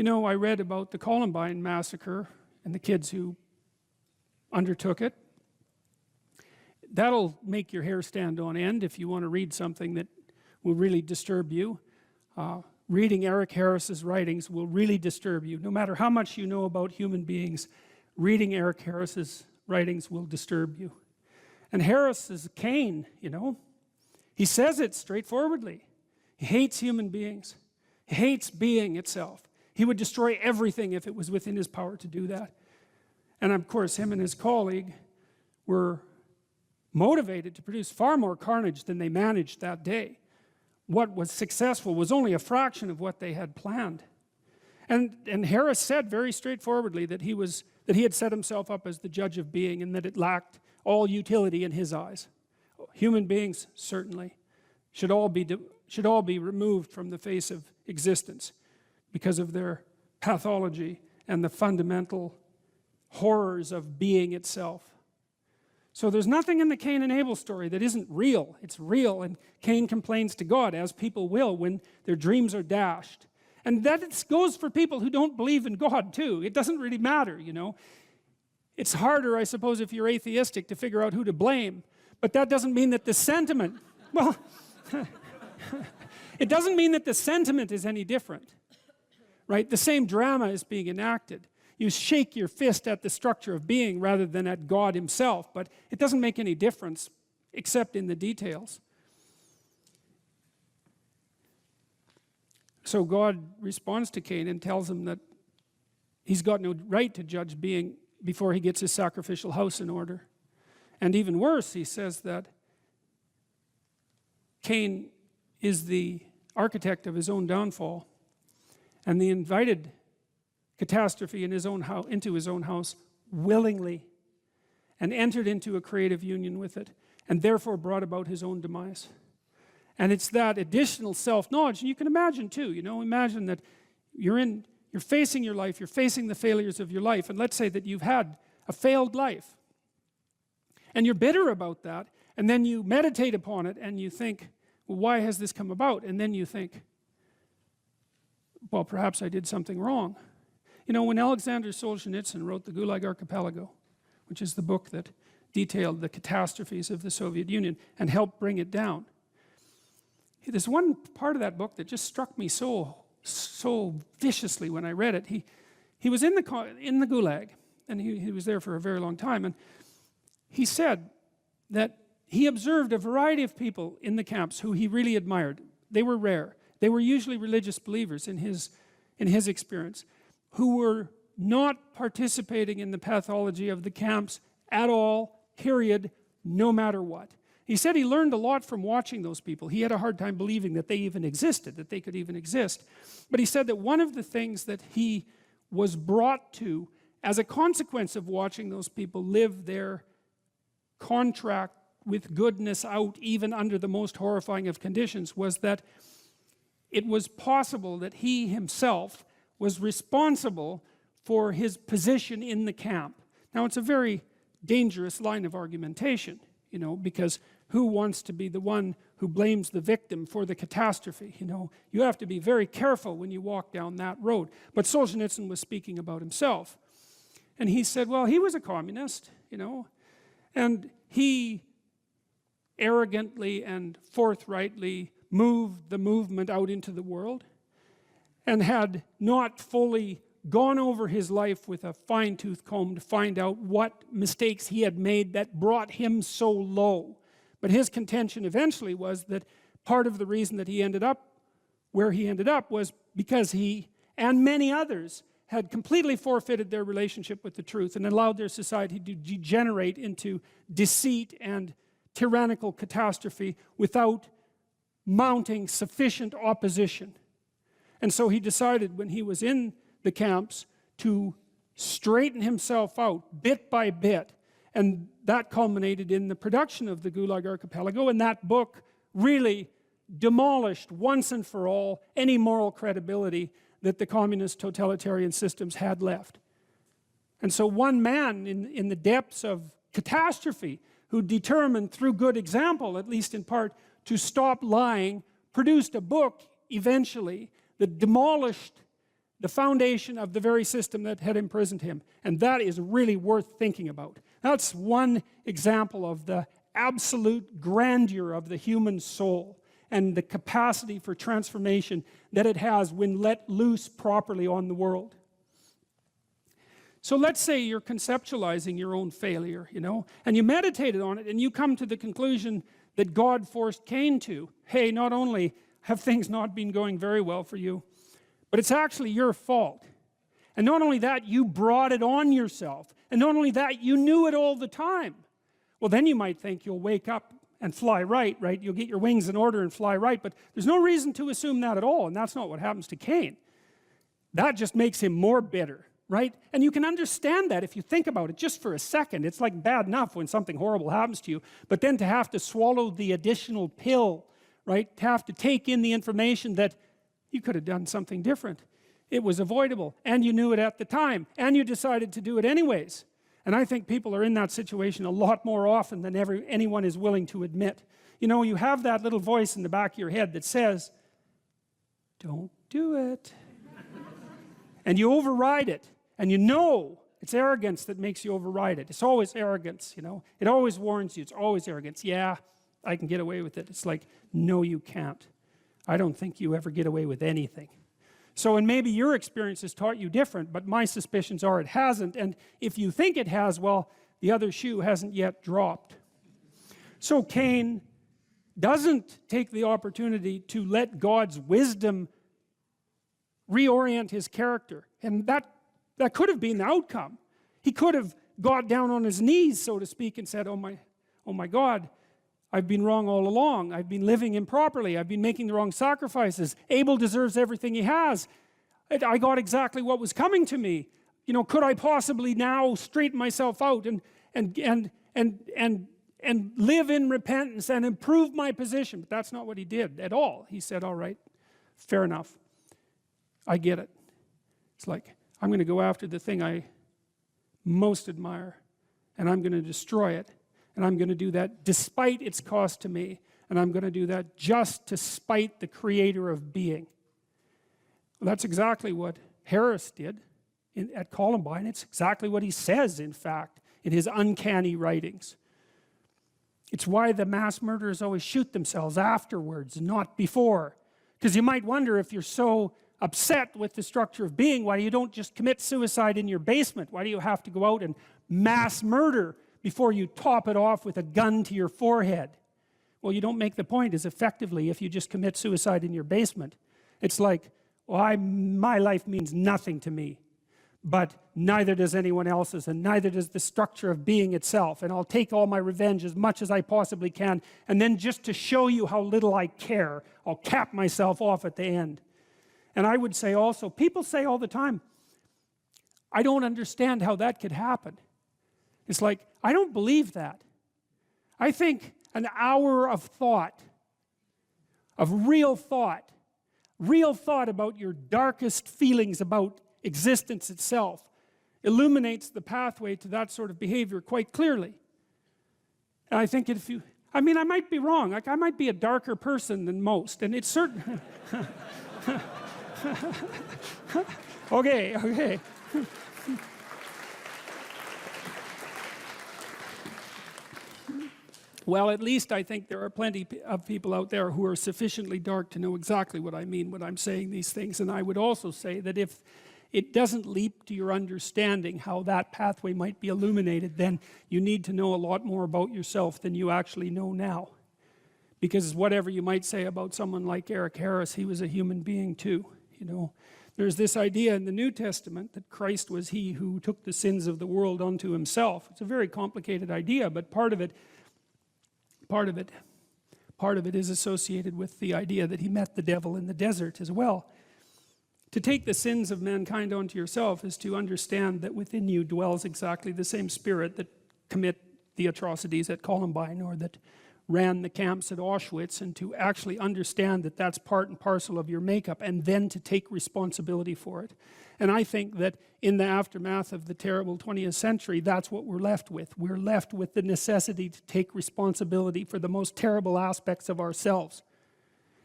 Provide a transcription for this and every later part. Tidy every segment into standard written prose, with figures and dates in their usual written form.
You know, I read about the Columbine massacre and the kids who undertook it. That'll make your hair stand on end if you want to read something that will really disturb you. Reading Eric Harris's writings will really disturb you. No matter how much you know about human beings, reading Eric Harris's writings will disturb you. And Harris is Cain, you know. He says it straightforwardly. He hates human beings. He hates being itself. He would destroy everything if it was within his power to do that. And of course, him and his colleague were motivated to produce far more carnage than they managed that day. What was successful was only a fraction of what they had planned. And Harris said very straightforwardly that he had set himself up as the judge of being, and that it lacked all utility in his eyes. Human beings certainly should all be removed from the face of existence because of their pathology and the fundamental horrors of being itself. So there's nothing in the Cain and Abel story that isn't real. It's real, and Cain complains to God, as people will when their dreams are dashed. And that goes for people who don't believe in God too. It doesn't really matter, you know. It's harder, I suppose, if you're atheistic to figure out who to blame. But that doesn't mean that the sentiment, well, it doesn't mean that the sentiment is any different, right? The same drama is being enacted. You shake your fist at the structure of being rather than at God himself, but it doesn't make any difference except in the details. So God responds to Cain and tells him that he's got no right to judge being before he gets his sacrificial house in order. And even worse, he says that Cain is the architect of his own downfall, and the invited catastrophe in his own house, into his own house willingly, and entered into a creative union with it, and therefore brought about his own demise. And it's that additional self-knowledge, and you can imagine too, you know, imagine that you're facing your life, you're facing the failures of your life, and let's say that you've had a failed life, and you're bitter about that, and then you meditate upon it, and you think, well, why has this come about? And then you think, well, perhaps I did something wrong. You know, when Alexander Solzhenitsyn wrote the Gulag Archipelago, which is the book that detailed the catastrophes of the Soviet Union and helped bring it down, there's one part of that book that just struck me so viciously when I read it. He was in the Gulag, and he was there for a very long time, and he said that he observed a variety of people in the camps who he really admired. They were rare. They were usually religious believers in his experience, who were not participating in the pathology of the camps at all, period, no matter what. He said he learned a lot from watching those people. He had a hard time believing that they even existed, that they could even exist. But he said that one of the things that he was brought to as a consequence of watching those people live their contract with goodness out, even under the most horrifying of conditions, was that it was possible that he himself was responsible for his position in the camp. Now, it's a very dangerous line of argumentation, you know, because who wants to be the one who blames the victim for the catastrophe? You know, you have to be very careful when you walk down that road. But Solzhenitsyn was speaking about himself. And he said, well, he was a communist, you know, and he arrogantly and forthrightly moved the movement out into the world, and had not fully gone over his life with a fine-tooth comb to find out what mistakes he had made that brought him so low. But his contention eventually was that part of the reason that he ended up where he ended up was because he and many others had completely forfeited their relationship with the truth and allowed their society to degenerate into deceit and tyrannical catastrophe without mounting sufficient opposition. And so he decided when he was in the camps to straighten himself out bit by bit, and that culminated in the production of the Gulag Archipelago, and that book really demolished once and for all any moral credibility that the communist totalitarian systems had left. And so one man in the depths of catastrophe, who determined through good example, at least in part, to stop lying, produced a book eventually that demolished the foundation of the very system that had imprisoned him. And that is really worth thinking about. That's one example of the absolute grandeur of the human soul and the capacity for transformation that it has when let loose properly on the world. So let's say you're conceptualizing your own failure, you know, and you meditated on it and you come to the conclusion that God forced Cain to. Hey, not only have things not been going very well for you, but it's actually your fault. And not only that, you brought it on yourself. And not only that, you knew it all the time. Well, then you might think you'll wake up and fly right? You'll get your wings in order and fly right, but there's no reason to assume that at all, and that's not what happens to Cain. That just makes him more bitter, right? And you can understand that if you think about it just for a second. It's like bad enough when something horrible happens to you, but then to have to swallow the additional pill, right? To have to take in the information that you could have done something different. It was avoidable, and you knew it at the time, and you decided to do it anyways. And I think people are in that situation a lot more often than anyone is willing to admit. You know, you have that little voice in the back of your head that says, don't do it. And you override it. And you know it's arrogance that makes you override it. It's always arrogance, you know. It always warns you. It's always arrogance. Yeah, I can get away with it. It's like, no, you can't. I don't think you ever get away with anything. So, and maybe your experience has taught you different, but my suspicions are it hasn't. And if you think it has, well, the other shoe hasn't yet dropped. So Cain doesn't take the opportunity to let God's wisdom reorient his character. And that could have been the outcome. He could have got down on his knees, so to speak, and said, oh my God, I've been wrong all along. I've been living improperly. I've been making the wrong sacrifices. Abel deserves everything he has. I got exactly what was coming to me. You know, could I possibly now straighten myself out and live in repentance and improve my position? But that's not what he did at all. He said, all right, fair enough. I get it. It's like, I'm going to go after the thing I most admire, and I'm going to destroy it. And I'm going to do that despite its cost to me. And I'm going to do that just to spite the creator of being. Well, that's exactly what Harris did at Columbine. It's exactly what he says, in fact, in his uncanny writings. It's why the mass murderers always shoot themselves afterwards, not before. Because you might wonder, if you're so upset with the structure of being, why you don't just commit suicide in your basement? Why do you have to go out and mass murder before you top it off with a gun to your forehead? Well, you don't make the point as effectively if you just commit suicide in your basement. It's like, well, my life means nothing to me, but neither does anyone else's, and neither does the structure of being itself, and I'll take all my revenge as much as I possibly can, and then just to show you how little I care, I'll cap myself off at the end. And I would say also, people say all the time, I don't understand how that could happen. It's like, I don't believe that. I think an hour of thought, of real thought about your darkest feelings about existence itself, illuminates the pathway to that sort of behavior quite clearly. And I think if you, I mean, I might be wrong. Like, I might be a darker person than most, and it's certain. Okay. Well, at least I think there are plenty of people out there who are sufficiently dark to know exactly what I mean when I'm saying these things. And I would also say that if it doesn't leap to your understanding how that pathway might be illuminated, then you need to know a lot more about yourself than you actually know now. Because whatever you might say about someone like Eric Harris, he was a human being too, you know. There's this idea in the New Testament that Christ was he who took the sins of the world unto himself. It's a very complicated idea, but part of it is associated with the idea that he met the devil in the desert as well. To take the sins of mankind onto yourself is to understand that within you dwells exactly the same spirit that commit the atrocities at Columbine or that ran the camps at Auschwitz, and to actually understand that that's part and parcel of your makeup, and then to take responsibility for it. And I think that in the aftermath of the terrible 20th century, that's what we're left with. We're left with the necessity to take responsibility for the most terrible aspects of ourselves.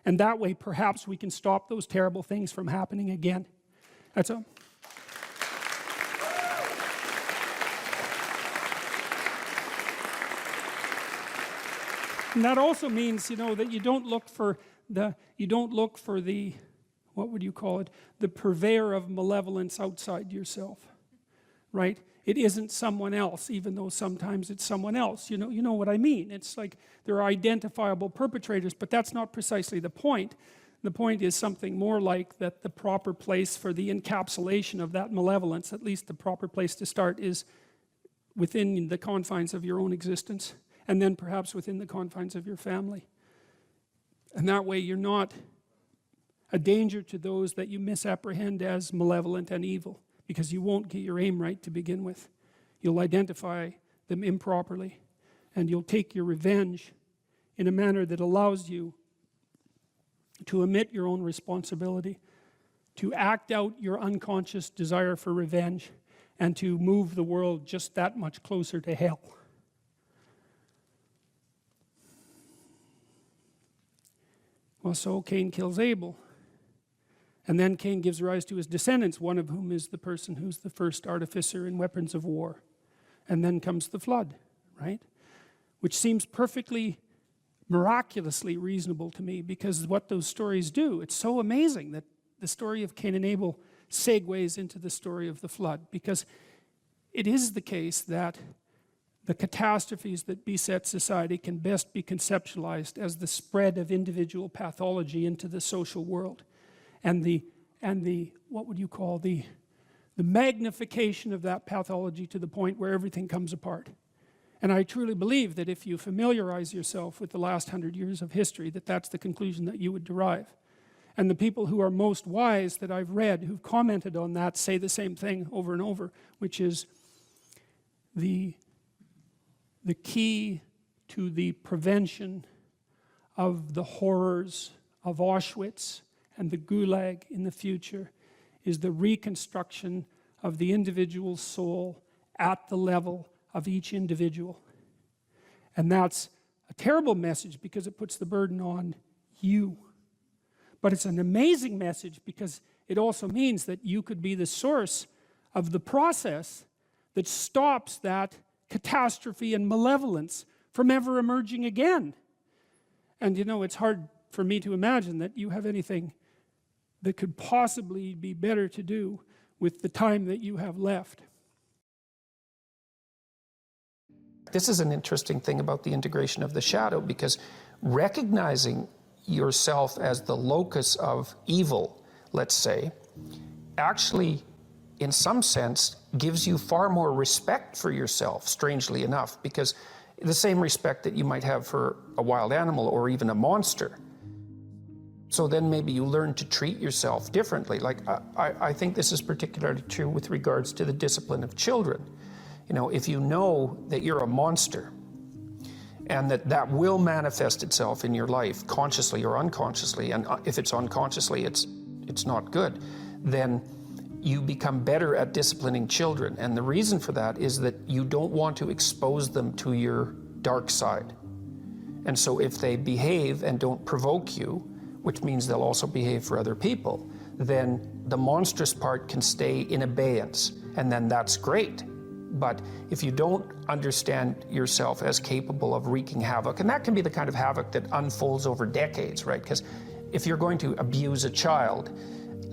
And that way, perhaps we can stop those terrible things from happening again. That's all. And that also means, you know, that you don't look for the, what would you call it, the purveyor of malevolence outside yourself, right? It isn't someone else, even though sometimes it's someone else. You know what I mean. It's like there are identifiable perpetrators, but that's not precisely the point. The point is something more like that the proper place for the encapsulation of that malevolence, at least the proper place to start, is within the confines of your own existence, and then perhaps within the confines of your family. And that way you're not a danger to those that you misapprehend as malevolent and evil, because you won't get your aim right to begin with. You'll identify them improperly, and you'll take your revenge in a manner that allows you to omit your own responsibility, to act out your unconscious desire for revenge, and to move the world just that much closer to hell. Well, so Cain kills Abel. And then Cain gives rise to his descendants, one of whom is the person who's the first artificer in weapons of war. And then comes the flood, right? Which seems perfectly, miraculously reasonable to me, because what those stories do, it's so amazing that the story of Cain and Abel segues into the story of the flood, because it is the case that the catastrophes that beset society can best be conceptualized as the spread of individual pathology into the social world, and the what would you call the magnification of that pathology to the point where everything comes apart. And I truly believe that if you familiarize yourself with the last 100 years of history, that that's the conclusion that you would derive. And the people who are most wise that I've read who've commented on that say the same thing over and over, which is the key to the prevention of the horrors of Auschwitz and the Gulag in the future is the reconstruction of the individual soul at the level of each individual. And that's a terrible message because it puts the burden on you. But it's an amazing message because it also means that you could be the source of the process that stops that catastrophe and malevolence from ever emerging again. And you know, it's hard for me to imagine that you have anything that could possibly be better to do with the time that you have left. This is an interesting thing about the integration of the shadow, because recognizing yourself as the locus of evil, let's say, actually, in some sense, gives you far more respect for yourself, strangely enough, because the same respect that you might have for a wild animal or even a monster. So then maybe you learn to treat yourself differently. Like, I think this is particularly true with regards to the discipline of children. You know, if you know that you're a monster, and that will manifest itself in your life, consciously or unconsciously, and if it's unconsciously, it's not good, then you become better at disciplining children. And the reason for that is that you don't want to expose them to your dark side. And so if they behave and don't provoke you, which means they'll also behave for other people, then the monstrous part can stay in abeyance, and then that's great. But if you don't understand yourself as capable of wreaking havoc, and that can be the kind of havoc that unfolds over decades, right? Because if you're going to abuse a child,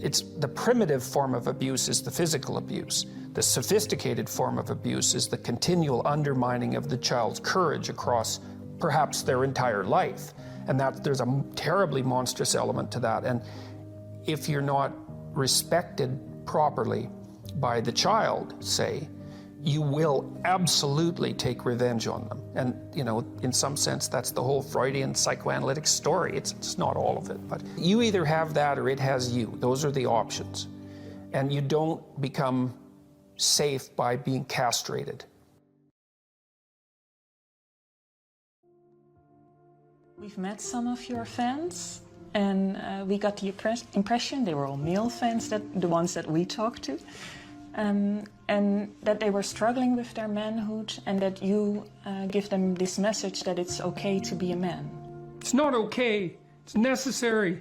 it's the primitive form of abuse is the physical abuse. The sophisticated form of abuse is the continual undermining of the child's courage across perhaps their entire life. And that there's a terribly monstrous element to that. And if you're not respected properly by the child, say, you will absolutely take revenge on them. And, you know, in some sense, that's the whole Freudian psychoanalytic story. It's not all of it, but you either have that or it has you. Those are the options. And you don't become safe by being castrated. We've met some of your fans, and we got the impression they were all male fans, the ones that we talked to. And that they were struggling with their manhood, and that you give them this message that it's okay to be a man. It's not okay. It's necessary.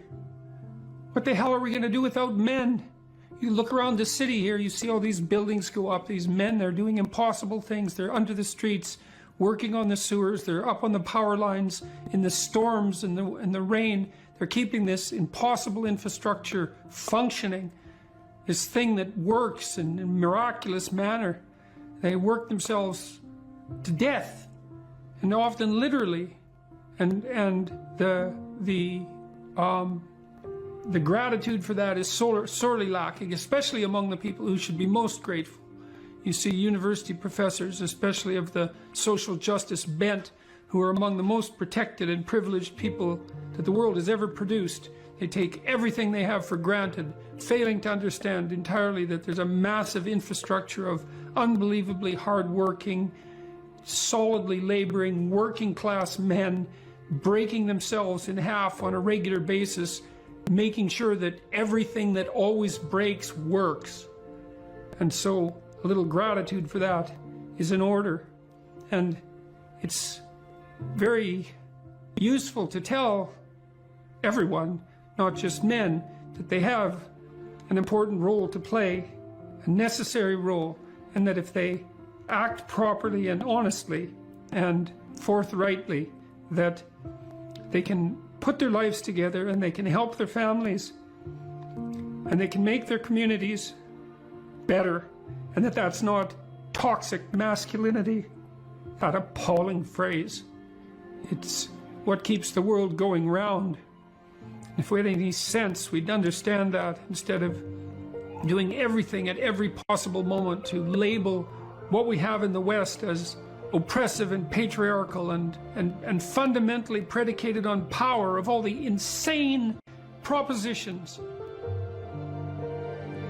What the hell are we going to do without men? You look around the city here, you see all these buildings go up, these men, they're doing impossible things. They're under the streets, working on the sewers, they're up on the power lines, in the storms and the rain. They're keeping this impossible infrastructure functioning, this thing that works in a miraculous manner. They work themselves to death, and often literally. And the gratitude for that is sorely lacking, especially among the people who should be most grateful. You see university professors, especially of the social justice bent, who are among the most protected and privileged people that the world has ever produced. They take everything they have for granted, failing to understand entirely that there's a massive infrastructure of unbelievably hardworking, solidly laboring, working class men breaking themselves in half on a regular basis, making sure that everything that always breaks works. And so a little gratitude for that is in order. And it's very useful to tell everyone, not just men, that they have an important role to play, a necessary role, and that if they act properly and honestly and forthrightly, that they can put their lives together and they can help their families and they can make their communities better, and that's not toxic masculinity, that appalling phrase. It's what keeps the world going round. If we had any sense, we'd understand that, instead of doing everything at every possible moment to label what we have in the West as oppressive and patriarchal and fundamentally predicated on power, of all the insane propositions.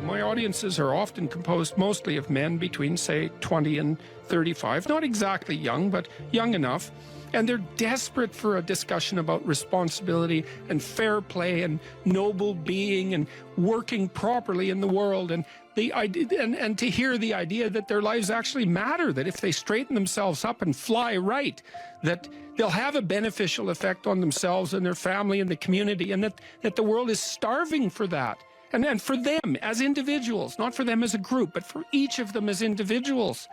My audiences are often composed mostly of men between, say, 20 and 35. Not exactly young, but young enough. And they're desperate for a discussion about responsibility and fair play and noble being and working properly in the world, and the idea, and to hear the idea that their lives actually matter, that if they straighten themselves up and fly right, that they'll have a beneficial effect on themselves and their family and the community, and that the world is starving for that. And for them as individuals, not for them as a group, but for each of them as individuals.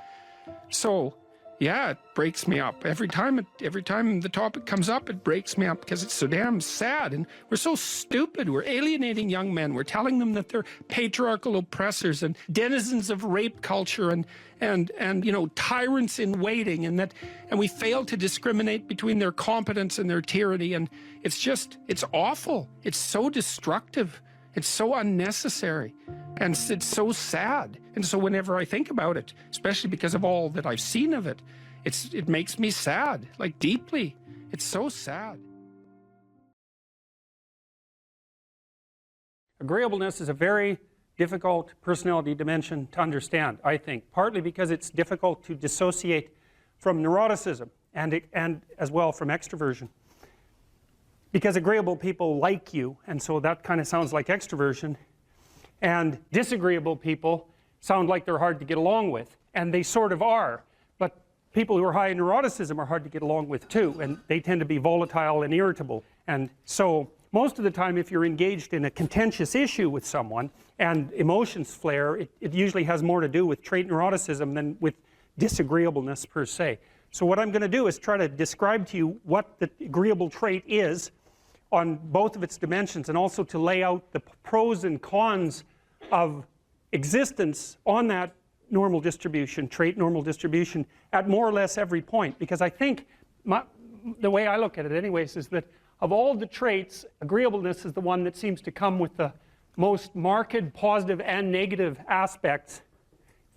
So, yeah, it breaks me up. Every time the topic comes up, it breaks me up, because it's so damn sad. And we're so stupid. We're alienating young men. We're telling them that they're patriarchal oppressors and denizens of rape culture and you know, tyrants in waiting, and we fail to discriminate between their competence and their tyranny. And it's awful. It's so destructive. It's so unnecessary, and it's so sad. And so whenever I think about it, especially because of all that I've seen of it, it makes me sad, like deeply. It's so sad. Agreeableness is a very difficult personality dimension to understand, I think, partly because it's difficult to dissociate from neuroticism and as well from extroversion. Because agreeable people like you, and so that kind of sounds like extroversion, and disagreeable people sound like they're hard to get along with, and they sort of are, but people who are high in neuroticism are hard to get along with too, and they tend to be volatile and irritable. And so most of the time, if you're engaged in a contentious issue with someone and emotions flare, it usually has more to do with trait neuroticism than with disagreeableness per se. So what I'm going to do is try to describe to you what the agreeable trait is on both of its dimensions, and also to lay out the pros and cons of existence on that normal distribution, trait normal distribution, at more or less every point. Because I think, the way I look at it anyways, is that of all the traits, agreeableness is the one that seems to come with the most marked positive and negative aspects,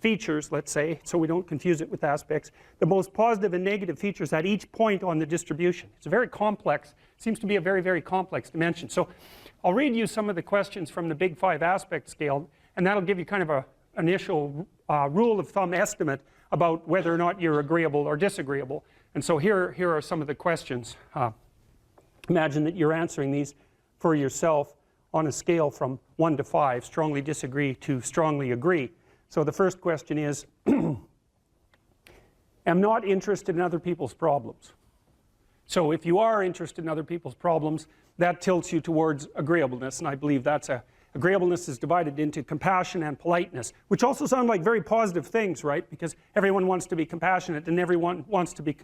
features, let's say, so we don't confuse it with aspects, the most positive and negative features at each point on the distribution. It's a very complex, seems to be a very, very complex dimension. So I'll read you some of the questions from the Big 5 aspect scale, and that'll give you kind of an initial rule of thumb estimate about whether or not you're agreeable or disagreeable. And so here are some of the questions. Imagine that you're answering these for yourself on a scale from 1 to 5, strongly disagree to strongly agree. So the first question is, am not interested in other people's problems. So if you are interested in other people's problems, that tilts you towards agreeableness, and I believe that's agreeableness is divided into compassion and politeness, which also sound like very positive things, right? Because everyone wants to be compassionate and everyone wants to be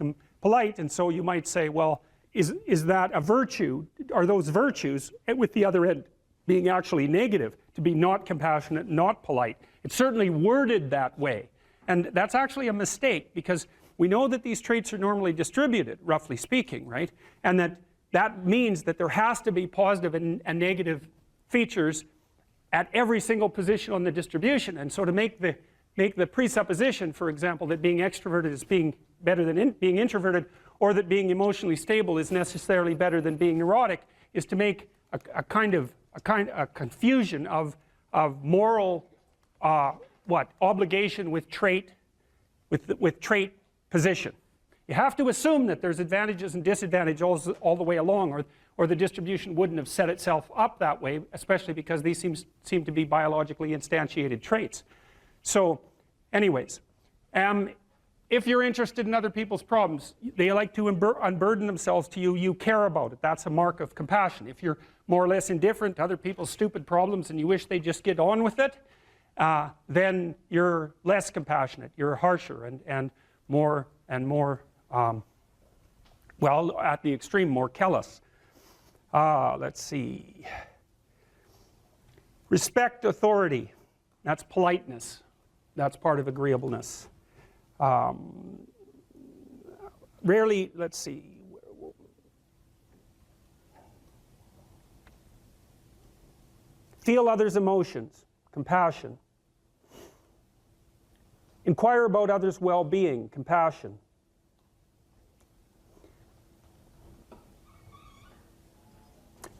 polite, and so you might say, well, is that a virtue? Are those virtues, with the other end being actually negative, to be not compassionate, not polite? It's certainly worded that way, and that's actually a mistake, because we know that these traits are normally distributed, roughly speaking, right? And that means that there has to be positive and negative features at every single position on the distribution. And so to make the presupposition, for example, that being extroverted is being better than being introverted, or that being emotionally stable is necessarily better than being neurotic, is to make a confusion of moral obligation with trait position. You have to assume that there's advantages and disadvantages all the way along, or the distribution wouldn't have set itself up that way, especially because these seem to be biologically instantiated traits. So anyways, if you're interested in other people's problems, they like to unburden themselves to you, you care about it. That's a mark of compassion. If you're more or less indifferent to other people's stupid problems and you wish they just get on with it, then you're less compassionate, you're harsher and more well, at the extreme, more callous. Let's see. Respect authority. That's politeness. That's part of agreeableness. Rarely, let's see. Feel others' emotions. Compassion. Inquire about others' well-being. Compassion.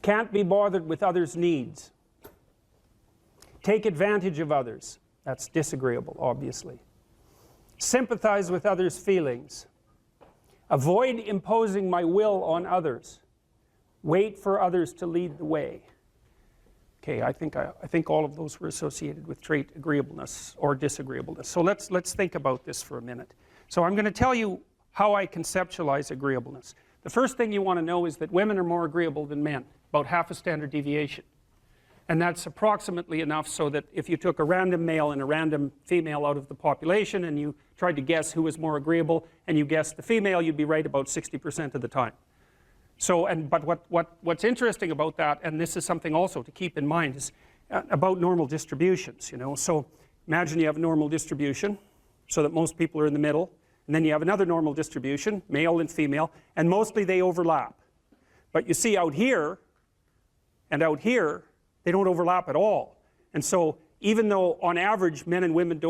Can't be bothered with others' needs. Take advantage of others. That's disagreeable, obviously. Sympathize with others' feelings. Avoid imposing my will on others. Wait for others to lead the way. Okay, I think all of those were associated with trait agreeableness or disagreeableness. So let's think about this for a minute. So I'm going to tell you how I conceptualize agreeableness. The first thing you want to know is that women are more agreeable than men, about half a standard deviation. And that's approximately enough so that if you took a random male and a random female out of the population and you tried to guess who was more agreeable and you guessed the female, you'd be right about 60% of the time. So, but what's interesting about that, and this is something also to keep in mind, is about normal distributions, you know. So imagine you have a normal distribution so that most people are in the middle, and then you have another normal distribution, male and female, and mostly they overlap. But you see out here and out here, they don't overlap at all. And so even though on average men and women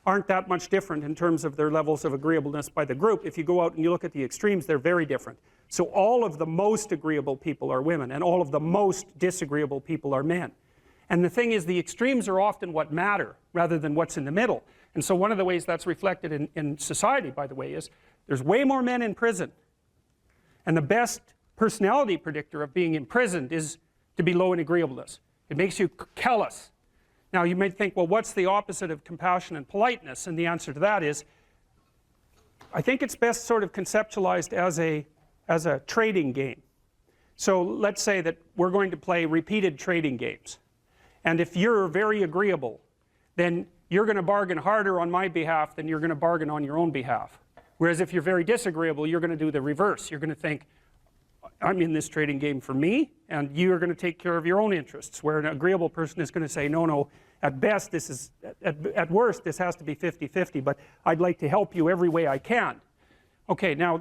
aren't that much different in terms of their levels of agreeableness by the group, if you go out and you look at the extremes, they're very different. So all of the most agreeable people are women, and all of the most disagreeable people are men. And the thing is, the extremes are often what matter rather than what's in the middle. And so one of the ways that's reflected in society, by the way, is there's way more men in prison. And the best personality predictor of being imprisoned is to be low in agreeableness. It makes you callous. Now you might think, well, what's the opposite of compassion and politeness? And the answer to that is, I think it's best sort of conceptualized as a trading game. So let's say that we're going to play repeated trading games. And if you're very agreeable, then you're going to bargain harder on my behalf than you're going to bargain on your own behalf. Whereas if you're very disagreeable, you're going to do the reverse. You're going to think, I'm in this trading game for me, and you're going to take care of your own interests. Where an agreeable person is going to say, no, at best this is, at worst this has to be 50-50, but I'd like to help you every way I can. Okay, now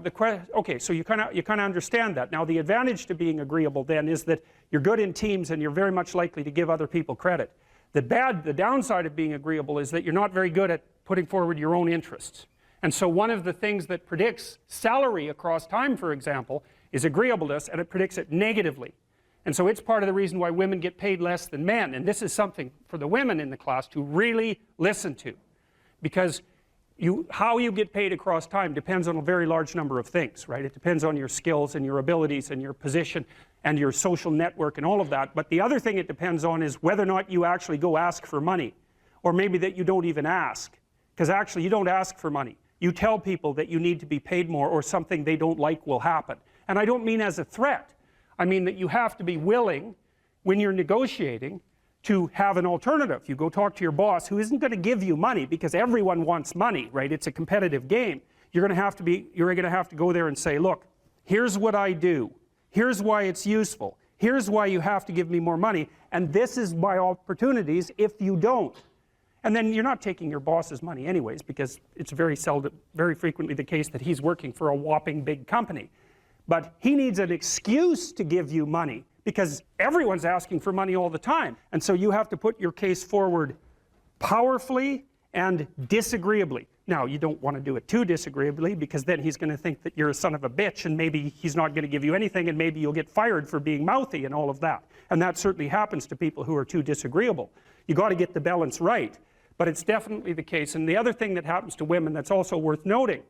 so you kind of understand that. Now the advantage to being agreeable then is that you're good in teams and you're very much likely to give other people credit. The downside of being agreeable is that you're not very good at putting forward your own interests. And so one of the things that predicts salary across time, for example, is agreeableness, and it predicts it negatively. And so it's part of the reason why women get paid less than men. And this is something for the women in the class to really listen to. Because how you get paid across time depends on a very large number of things, right? It depends on your skills and your abilities and your position and your social network and all of that. But the other thing it depends on is whether or not you actually go ask for money. Or maybe that you don't even ask. Because actually you don't ask for money. You tell people that you need to be paid more or something they don't like will happen. And I don't mean as a threat. I mean that you have to be willing when you're negotiating to have an alternative. You go talk to your boss who isn't going to give you money, because everyone wants money, right? It's a competitive game. You're going to have to go there and say, look, here's what I do. Here's why it's useful. Here's why you have to give me more money. And this is my opportunities if you don't. And then you're not taking your boss's money anyways, because it's very frequently the case that he's working for a whopping big company. But he needs an excuse to give you money, because everyone's asking for money all the time. And so you have to put your case forward powerfully and disagreeably. Now, you don't want to do it too disagreeably, because then he's going to think that you're a son of a bitch, and maybe he's not going to give you anything, and maybe you'll get fired for being mouthy and all of that. And that certainly happens to people who are too disagreeable. You got to get the balance right. But it's definitely the case. And the other thing that happens to women that's also worth noting,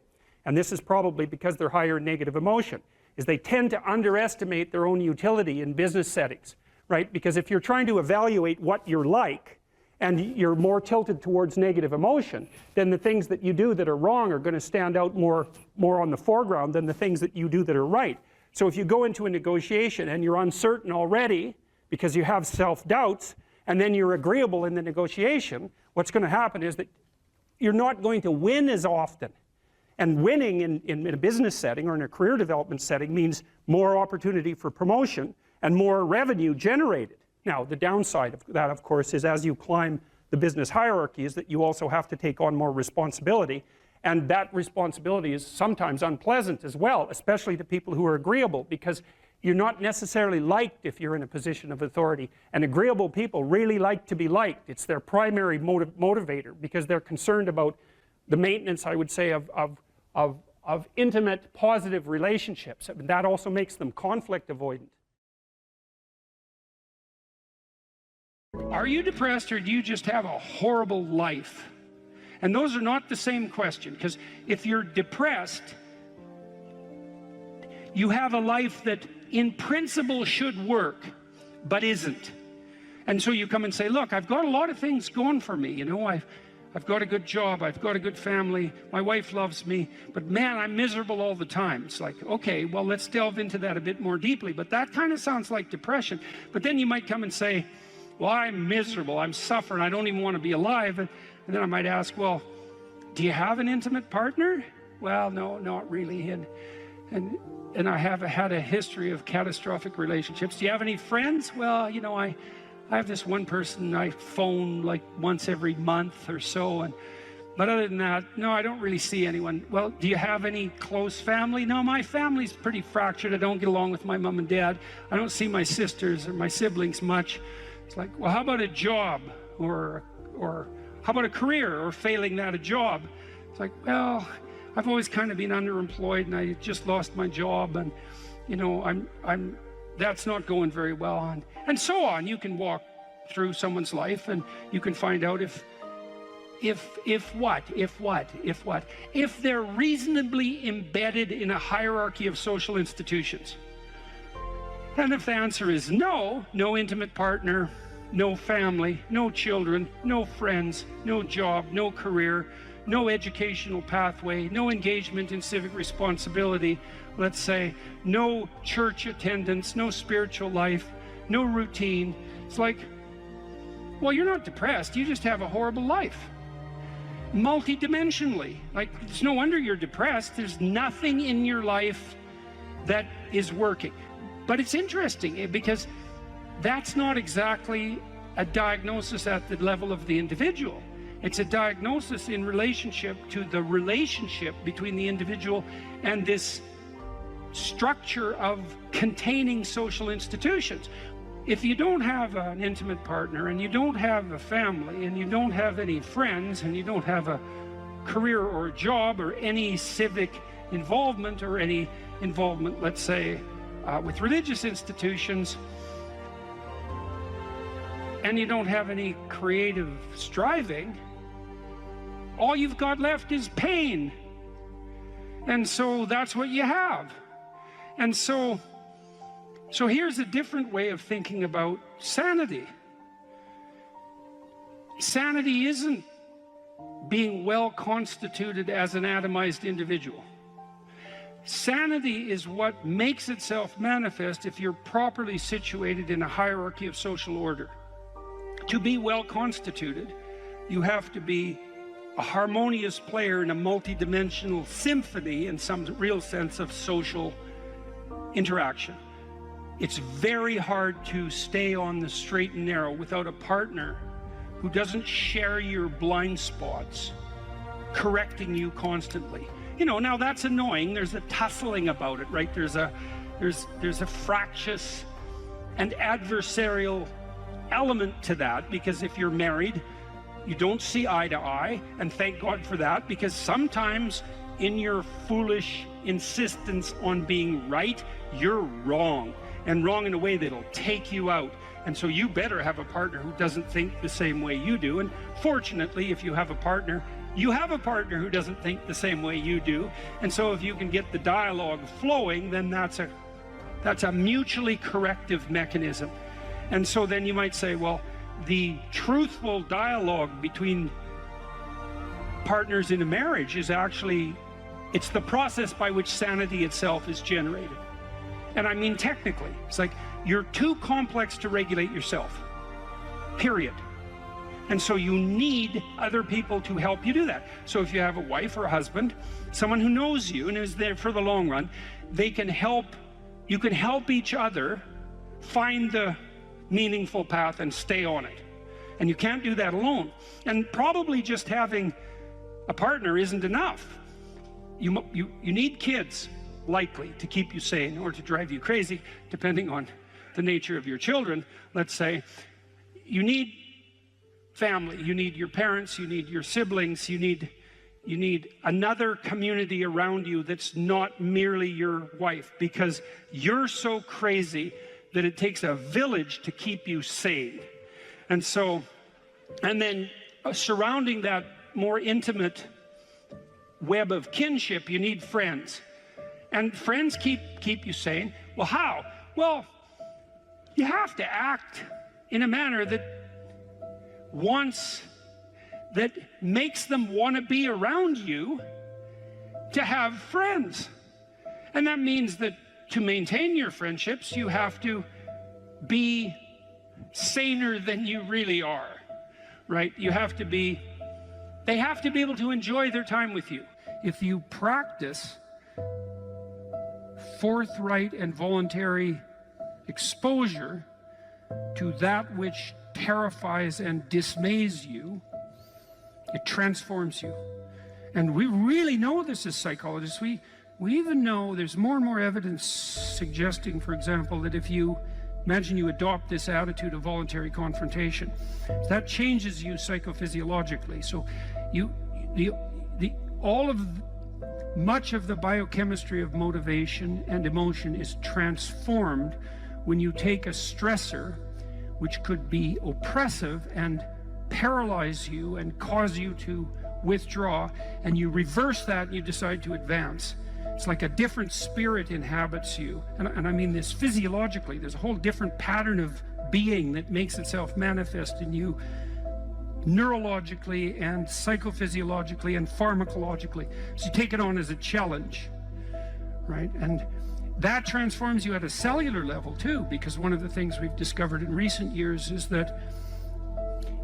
and this is probably because they're higher in negative emotion, is they tend to underestimate their own utility in business settings, right? Because if you're trying to evaluate what you're like, and you're more tilted towards negative emotion, then the things that you do that are wrong are going to stand out more on the foreground than the things that you do that are right. So if you go into a negotiation and you're uncertain already because you have self-doubts, and then you're agreeable in the negotiation, what's going to happen is that you're not going to win as often. And winning in a business setting or in a career development setting means more opportunity for promotion and more revenue generated. Now, the downside of that, of course, is as you climb the business hierarchy is that you also have to take on more responsibility, and that responsibility is sometimes unpleasant as well, especially to people who are agreeable, because you're not necessarily liked if you're in a position of authority. And agreeable people really like to be liked. It's their primary motivator, because they're concerned about the maintenance, I would say, of intimate, positive relationships. And that also makes them conflict avoidant. Are you depressed, or do you just have a horrible life? And those are not the same question, because if you're depressed, you have a life that in principle should work, but isn't. And so you come and say, look, I've got a lot of things going for me. You know, I've got a good job, I've got a good family, my wife loves me, but man, I'm miserable all the time. It's like, okay, well, let's delve into that a bit more deeply. But that kind of sounds like depression. But then you might come and say, well, I'm miserable, I'm suffering, I don't even want to be alive. And then I might ask, well, do you have an intimate partner? Well, no, not really. And I have had a history of catastrophic relationships. Do you have any friends? Well, you know, I have this one person I phone like once every month or so. But other than that, no, I don't really see anyone. Well, do you have any close family? No, my family's pretty fractured. I don't get along with my mom and dad. I don't see my sisters or my siblings much. It's like, well, how about a job? Or how about a career, or failing that, a job? It's like, well, I've always kind of been underemployed, and I just lost my job, and you know, that's not going very well, and so on. You can walk through someone's life, and you can find out if they're reasonably embedded in a hierarchy of social institutions. And if the answer is no, no intimate partner, no family, no children, no friends, no job, no career, no educational pathway, no engagement in civic responsibility, let's say, no church attendance, no spiritual life, no routine. It's like, well, you're not depressed, you just have a horrible life. Multidimensionally. Like, it's no wonder you're depressed. There's nothing in your life that is working. But it's interesting, because that's not exactly a diagnosis at the level of the individual. It's a diagnosis in relationship to the relationship between the individual and this structure of containing social institutions. If you don't have an intimate partner, and you don't have a family, and you don't have any friends, and you don't have a career or a job or any civic involvement, or any involvement, let's say, with religious institutions, and you don't have any creative striving, all you've got left is pain. And so that's what you have. And so here's a different way of thinking about sanity. Sanity isn't being well constituted as an atomized individual. Sanity is what makes itself manifest if you're properly situated in a hierarchy of social order. To be well constituted, you have to be a harmonious player in a multidimensional symphony in some real sense of social interaction. It's very hard to stay on the straight and narrow without a partner who doesn't share your blind spots, correcting you constantly. You know, now that's annoying. There's a tussling about it, right? There's a fractious and adversarial element to that, because if you're married, you don't see eye to eye, and thank God for that, because sometimes in your foolish insistence on being right, you're wrong, and wrong in a way that'll take you out. And so you better have a partner who doesn't think the same way you do. And fortunately, if you have a partner, you have a partner who doesn't think the same way you do. And so if you can get the dialogue flowing, then that's a mutually corrective mechanism. And so then you might say, well, the truthful dialogue between partners in a marriage is actually, it's the process by which sanity itself is generated. And I mean technically, it's like you're too complex to regulate yourself, period. And so you need other people to help you do that. So if you have a wife or a husband, someone who knows you and is there for the long run, they can help, you can help each other find the meaningful path and stay on it. And you can't do that alone. And probably just having a partner isn't enough. You need kids, likely, to keep you sane or to drive you crazy, depending on the nature of your children. Let's say you need family, you need your parents, you need your siblings, you need another community around you that's not merely your wife, because you're so crazy that it takes a village to keep you sane. And so, and then surrounding that more intimate web of kinship, you need friends. And friends keep you sane. Well, how? Well, you have to act in a manner that makes them want to be around you to have friends. And that means that to maintain your friendships, you have to be saner than you really are, right? You have to be, they have to be able to enjoy their time with you. If you practice forthright and voluntary exposure to that which terrifies and dismays you, it transforms you. And we really know this as psychologists. We even know there's more and more evidence suggesting, for example, that if you imagine you adopt this attitude of voluntary confrontation, that changes you psychophysiologically. So much of the biochemistry of motivation and emotion is transformed when you take a stressor which could be oppressive and paralyze you and cause you to withdraw, and you reverse that and you decide to advance. It's like a different spirit inhabits you. And I mean this physiologically. There's a whole different pattern of being that makes itself manifest in you neurologically and psychophysiologically and pharmacologically. So you take it on as a challenge, right? And that transforms you at a cellular level too, because one of the things we've discovered in recent years is that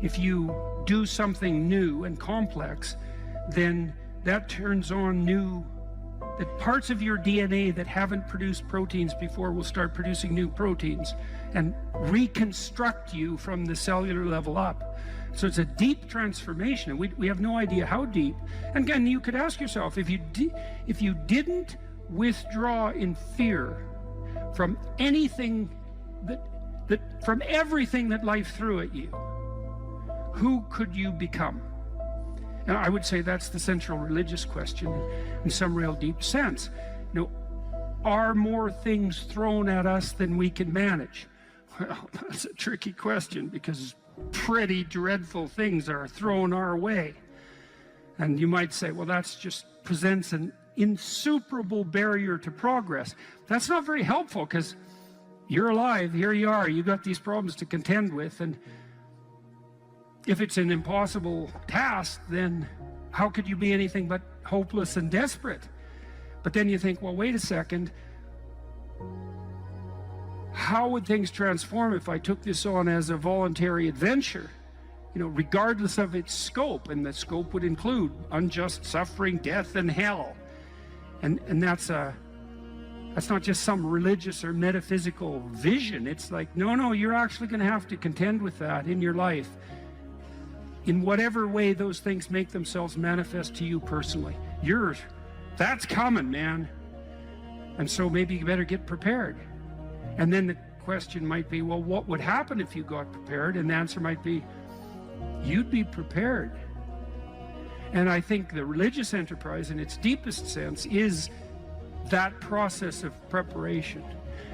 if you do something new and complex, then that turns on that parts of your DNA that haven't produced proteins before will start producing new proteins and reconstruct you from the cellular level up. So it's a deep transformation, and we have no idea how deep. And again, you could ask yourself, if you didn't withdraw in fear from anything from everything that life threw at you, who could you become? And I would say that's the central religious question in some real deep sense. You know, are more things thrown at us than we can manage? Well, that's a tricky question, because pretty dreadful things are thrown our way. And you might say, well, that's just presents an insuperable barrier to progress. That's not very helpful, because you're alive, here you are, you got these problems to contend with, and if it's an impossible task, then how could you be anything but hopeless and desperate? But then you think, well, wait a second, how would things transform if I took this on as a voluntary adventure? You know, regardless of its scope, and the scope would include unjust suffering, death, and hell. And that's not just some religious or metaphysical vision. It's like, no, you're actually going to have to contend with that in your life, in whatever way those things make themselves manifest to you personally. That's coming, man. And so maybe you better get prepared. And then the question might be, well, what would happen if you got prepared? And the answer might be, you'd be prepared. And I think the religious enterprise in its deepest sense is that process of preparation.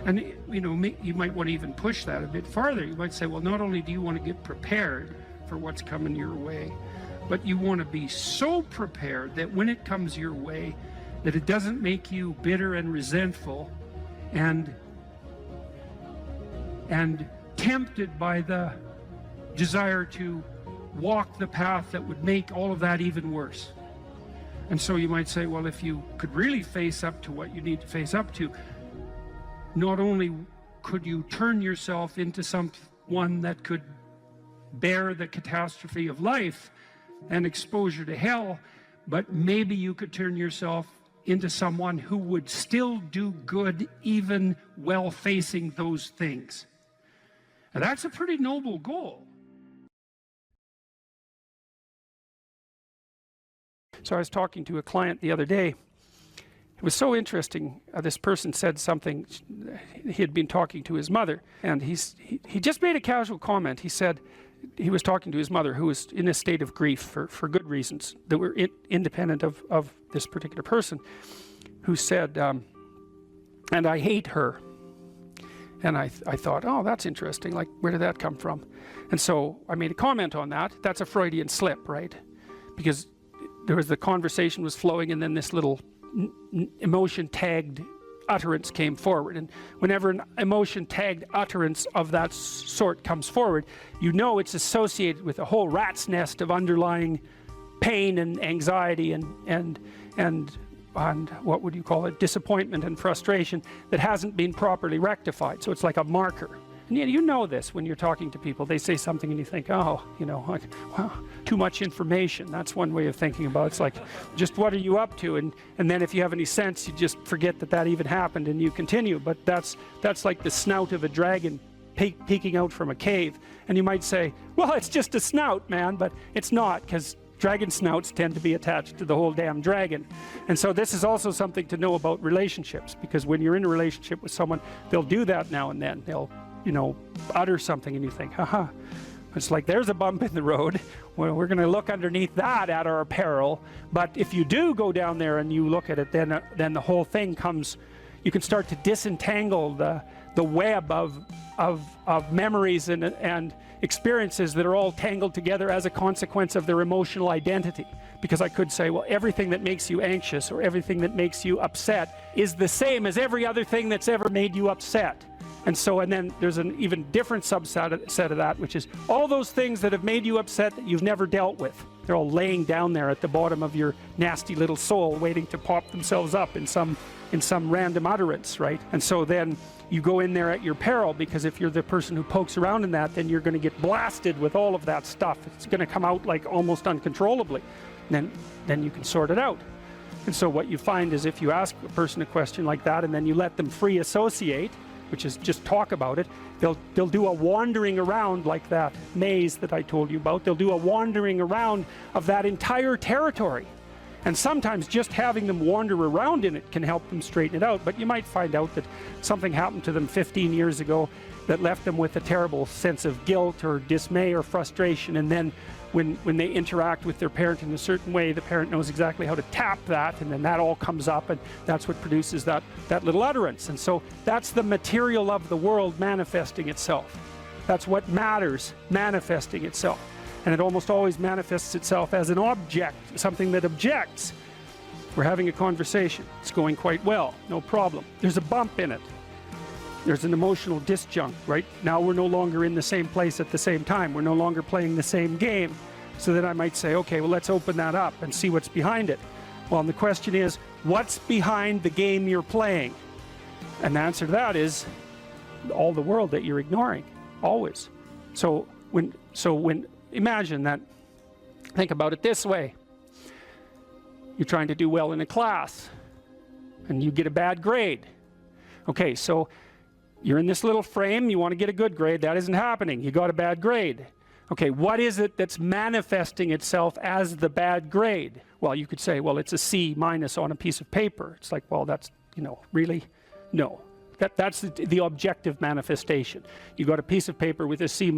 And you know, you might want to even push that a bit farther. You might say, well, not only do you want to get prepared for what's coming your way, but you want to be so prepared that when it comes your way, that it doesn't make you bitter and resentful and tempted by the desire to walk the path that would make all of that even worse. And so you might say, well, if you could really face up to what you need to face up to, not only could you turn yourself into someone that could bear the catastrophe of life and exposure to hell, but maybe you could turn yourself into someone who would still do good even while facing those things. And that's a pretty noble goal. So I was talking to a client the other day. It was so interesting. This person said something. He had been talking to his mother, and he just made a casual comment. He said he was talking to his mother, who was in a state of grief for good reasons that were independent of this particular person, who said, and I hate her. And I thought, oh, that's interesting. Like, where did that come from? And so I made a comment on that. That's a Freudian slip, right? Because there was the conversation was flowing, and then this little emotion tagged utterance came forward. And whenever an emotion tagged utterance of that sort comes forward, you know it's associated with a whole rat's nest of underlying pain and anxiety and what would you call it, disappointment and frustration that hasn't been properly rectified. So it's like a marker. And you know this when you're talking to people. They say something and you think, oh, you know, like, wow, too much information. That's one way of thinking about it. It's like, just what are you up to? And then if you have any sense, you just forget that even happened and you continue. But that's like the snout of a dragon peeking out from a cave. And you might say, well, it's just a snout, man. But it's not, because dragon snouts tend to be attached to the whole damn dragon. And so this is also something to know about relationships, because when you're in a relationship with someone, they'll do that now and then. They'll, you know, utter something and you think, haha, it's like, there's a bump in the road. Well, we're going to look underneath that at our peril. But if you do go down there and you look at it, then the whole thing comes, you can start to disentangle the web of memories and experiences that are all tangled together as a consequence of their emotional identity. Because I could say, well, everything that makes you anxious or everything that makes you upset is the same as every other thing that's ever made you upset. And then there's an even different subset of that, which is all those things that have made you upset that you've never dealt with. They're all laying down there at the bottom of your nasty little soul, waiting to pop themselves up in some random utterance, right? And so then you go in there at your peril, because if you're the person who pokes around in that, then you're going to get blasted with all of that stuff. It's going to come out like almost uncontrollably. Then you can sort it out. And so what you find is, if you ask a person a question like that and then you let them free associate, which is just talk about it, they'll do a wandering around, like that maze that I told you about. They'll do a wandering around of that entire territory. And sometimes just having them wander around in it can help them straighten it out. But you might find out that something happened to them 15 years ago that left them with a terrible sense of guilt or dismay or frustration. And then when they interact with their parent in a certain way, the parent knows exactly how to tap that, and then that all comes up, and that's what produces that little utterance. And so that's the material of the world manifesting itself. That's what matters manifesting itself. And it almost always manifests itself as an object, something that objects. We're having a conversation. It's going quite well, no problem. There's a bump in it. There's an emotional disjunct, right? Now we're no longer in the same place at the same time. We're no longer playing the same game. So then I might say, okay, well, let's open that up and see what's behind it. Well, and the question is, What's behind the game you're playing? And the answer to that is all the world that you're ignoring, always. So when imagine that, think about it this way. You're trying to do well in a class and you get a bad grade. Okay, so you're in this little frame, you want to get a good grade, that isn't happening, you got a bad grade. Okay, what is it that's manifesting itself as the bad grade? Well, you could say, well, it's a C- on a piece of paper. It's like, well, that's, you know, really? No. That's the objective manifestation. You got a piece of paper with a C-.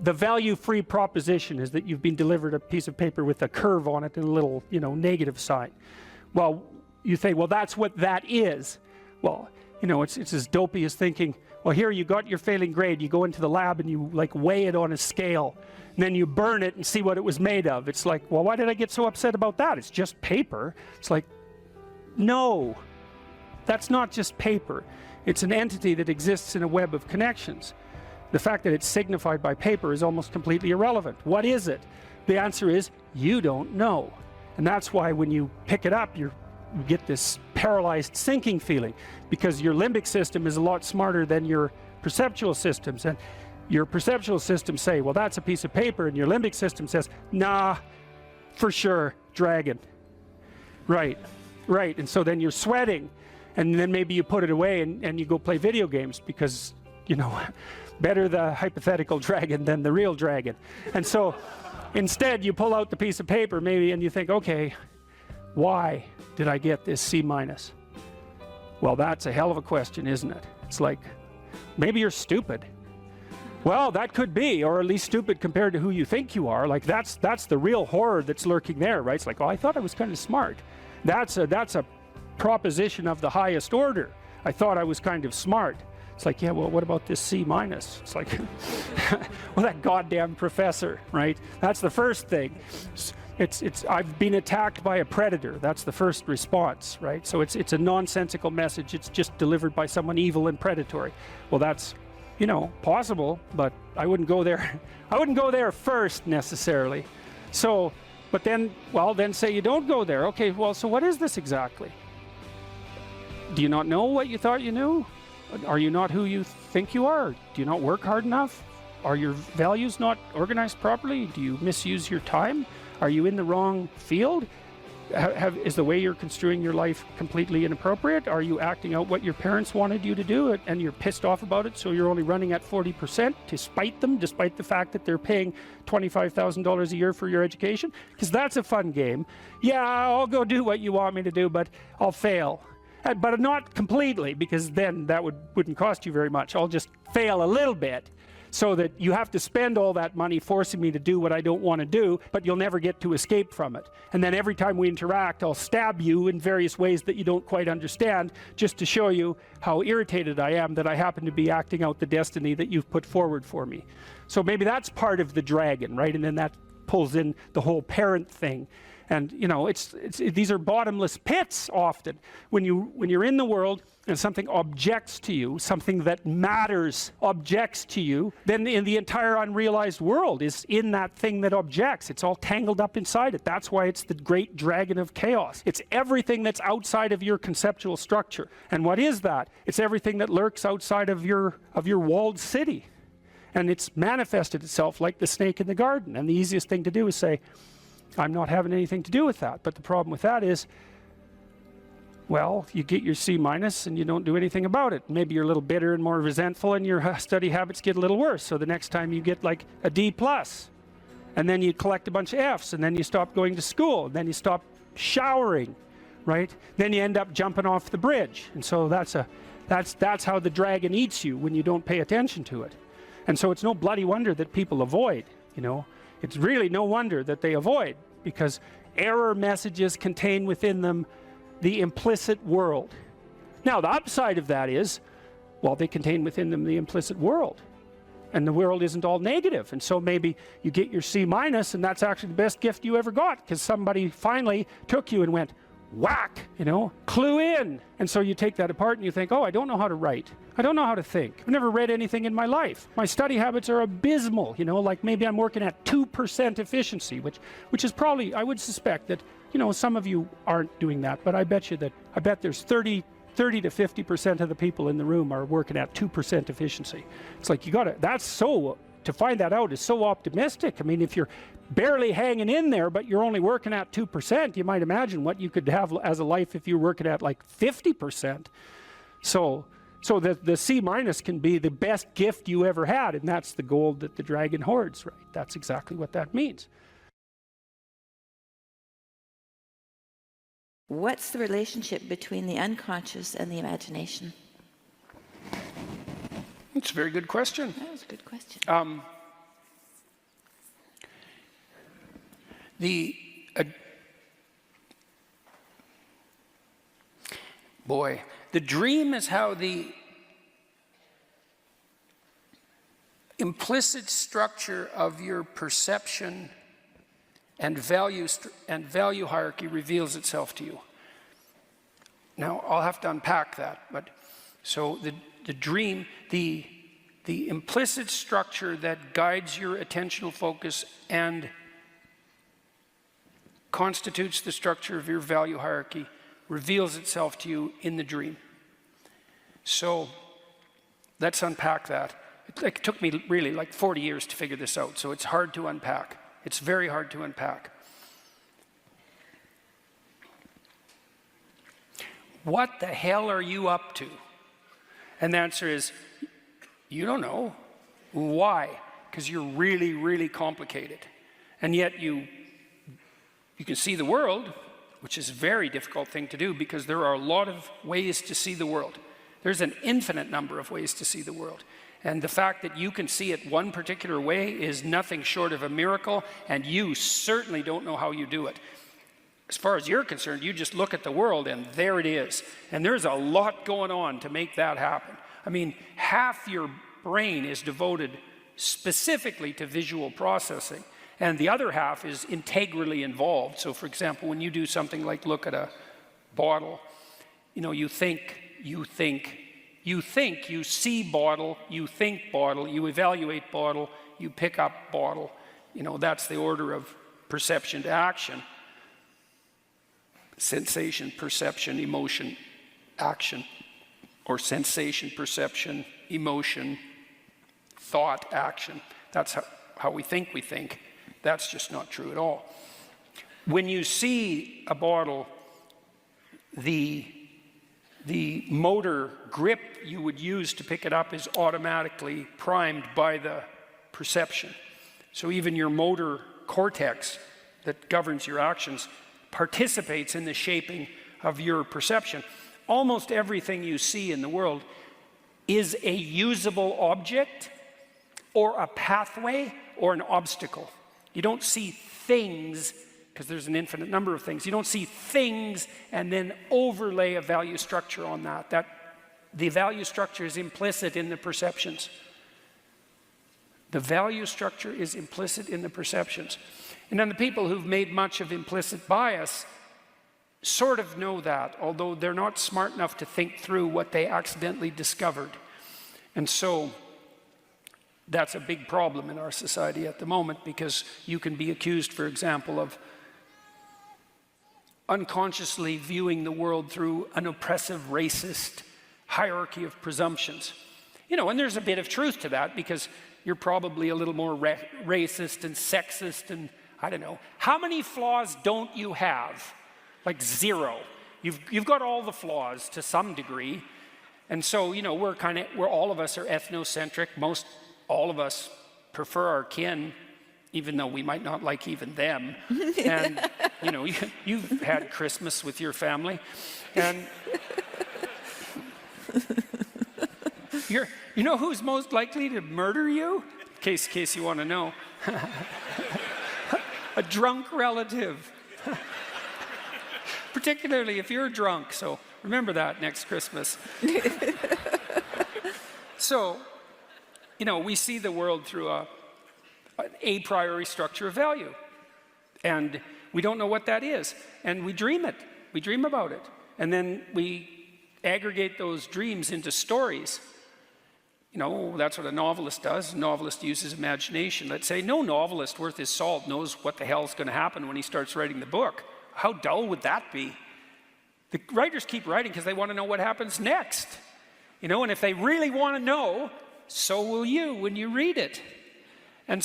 The value-free proposition is that you've been delivered a piece of paper with a curve on it and a little, you know, negative sign. Well, you think, well, that's what that is. Well, you know, it's as dopey as thinking, well, here you got your failing grade, you go into the lab and you like weigh it on a scale, and then you burn it and see what it was made of. It's like, well, why did I get so upset about that? It's just paper. It's like, no, that's not just paper. It's an entity that exists in a web of connections. The fact that it's signified by paper is almost completely irrelevant. What is it? The answer is, you don't know. And that's why when you pick it up, you get this paralyzed sinking feeling, because your limbic system is a lot smarter than your perceptual systems, and your perceptual systems say, well, that's a piece of paper, and your limbic system says, nah, for sure, dragon. Right, and so then you're sweating, and then maybe you put it away and you go play video games, because, you know, better the hypothetical dragon than the real dragon. And so instead you pull out the piece of paper maybe and you think, okay, why did I get this C-? Well, that's a hell of a question, isn't it? It's like, maybe you're stupid. Well, that could be, or at least stupid compared to who you think you are. Like that's the real horror that's lurking there, right? It's like, oh, I thought I was kind of smart. That's a proposition of the highest order. I thought I was kind of smart. It's like, yeah, well, what about this C-? It's like, well, that goddamn professor, right? That's the first thing. I've been attacked by a predator. That's the first response, right? So it's a nonsensical message. It's just delivered by someone evil and predatory. Well, that's, you know, possible, but I wouldn't go there. I wouldn't go there first necessarily. So, but then, well, then say you don't go there. Okay, well, so what is this exactly? Do you not know what you thought you knew? Are you not who you think you are? Do you not work hard enough? Are your values not organized properly? Do you misuse your time? Are you in the wrong field? Is the way you're construing your life completely inappropriate? Are you acting out what your parents wanted you to do and you're pissed off about it, so you're only running at 40% to spite them, despite the fact that they're paying $25,000 a year for your education? Because that's a fun game. Yeah, I'll go do what you want me to do, but I'll fail. But not completely, because then that wouldn't cost you very much. I'll just fail a little bit, so that you have to spend all that money forcing me to do what I don't want to do, but you'll never get to escape from it. And then every time we interact, I'll stab you in various ways that you don't quite understand, just to show you how irritated I am that I happen to be acting out the destiny that you've put forward for me. So maybe that's part of the dragon, right? And then that pulls in the whole parent thing. And, you know, these are bottomless pits often. When you're in the world and something objects to you, something that matters objects to you, then in the entire unrealized world is in that thing that objects. It's all tangled up inside it. That's why it's the great dragon of chaos. It's everything that's outside of your conceptual structure. And what is that? It's everything that lurks outside of your walled city. And it's manifested itself like the snake in the garden. And the easiest thing to do is say, I'm not having anything to do with that. But the problem with that is, well, you get your C- and you don't do anything about it. Maybe you're a little bitter and more resentful, and your study habits get a little worse. So the next time you get like a D+, and then you collect a bunch of Fs, and then you stop going to school, and then you stop showering, right? Then you end up jumping off the bridge. And so that's how the dragon eats you when you don't pay attention to it. And so it's no bloody wonder that people avoid, you know. It's really no wonder that they avoid, because error messages contain within them the implicit world. Now, the upside of that is, well, they contain within them the implicit world. And the world isn't all negative. And so maybe you get your C-, and that's actually the best gift you ever got, because somebody finally took you and went, whack, you know, clue in. And so you take that apart and you think, oh, I don't know how to write. I don't know how to think. I've never read anything in my life. My study habits are abysmal, you know, like maybe I'm working at 2% efficiency, which is probably, I would suspect that, you know, some of you aren't doing that, but I bet there's 30 to 50% of the people in the room are working at 2% efficiency. It's like, to find that out is so optimistic. I mean, if you're barely hanging in there, but you're only working at 2%, you might imagine what you could have as a life if you're working at like 50%. So the C- can be the best gift you ever had, and that's the gold that the dragon hoards, right? That's exactly what that means. What's the relationship between the unconscious and the imagination? It's a very good question. That was a good question. The dream is how the implicit structure of your perception and value hierarchy reveals itself to you. Now, I'll have to unpack that, but so the dream, the implicit structure that guides your attentional focus and constitutes the structure of your value hierarchy reveals itself to you in the dream. So let's unpack that. It took me really like 40 years to figure this out, so it's hard to unpack. It's very hard to unpack. What the hell are you up to? And the answer is, you don't know. Why? Because you're really, really complicated. And yet you can see the world, which is a very difficult thing to do because there are a lot of ways to see the world. There's an infinite number of ways to see the world. And the fact that you can see it one particular way is nothing short of a miracle, and you certainly don't know how you do it. As far as you're concerned, you just look at the world and there it is. And there's a lot going on to make that happen. I mean, half your brain is devoted specifically to visual processing, and the other half is integrally involved. So for example, when you do something like look at a bottle, you know, you think, you see bottle, you think bottle, you evaluate bottle, you pick up bottle. You know, that's the order of perception to action. Sensation, perception, emotion, action. Or sensation, perception, emotion, thought, action. That's how we think we think. That's just not true at all. When you see a bottle, the motor grip you would use to pick it up is automatically primed by the perception. So even your motor cortex that governs your actions participates in the shaping of your perception. Almost everything you see in the world is a usable object or a pathway or an obstacle. You don't see things, because there's an infinite number of things. You don't see things and then overlay a value structure on that. The value structure is implicit in the perceptions. The value structure is implicit in the perceptions. And then the people who've made much of implicit bias sort of know that, although they're not smart enough to think through what they accidentally discovered. And so that's a big problem in our society at the moment, because you can be accused, for example, of unconsciously viewing the world through an oppressive, racist hierarchy of presumptions. You know, and there's a bit of truth to that, because you're probably a little more racist and sexist and, I don't know. How many flaws don't you have? Like zero. You've got all the flaws to some degree. And so, you know, we're all of us are ethnocentric. All of us prefer our kin, even though we might not like even them. And, you know, you've had Christmas with your family. And you know who's most likely to murder you? In case you want to know. A drunk relative. Particularly if you're drunk, so remember that next Christmas. So, you know, we see the world through an a priori structure of value. And we don't know what that is. And we dream it. We dream about it. And then we aggregate those dreams into stories. You know, that's what a novelist does. A novelist uses imagination. Let's say no novelist worth his salt knows what the hell's going to happen when he starts writing the book. How dull would that be? The writers keep writing because they want to know what happens next. You know, and if they really want to know, so will you when you read it. And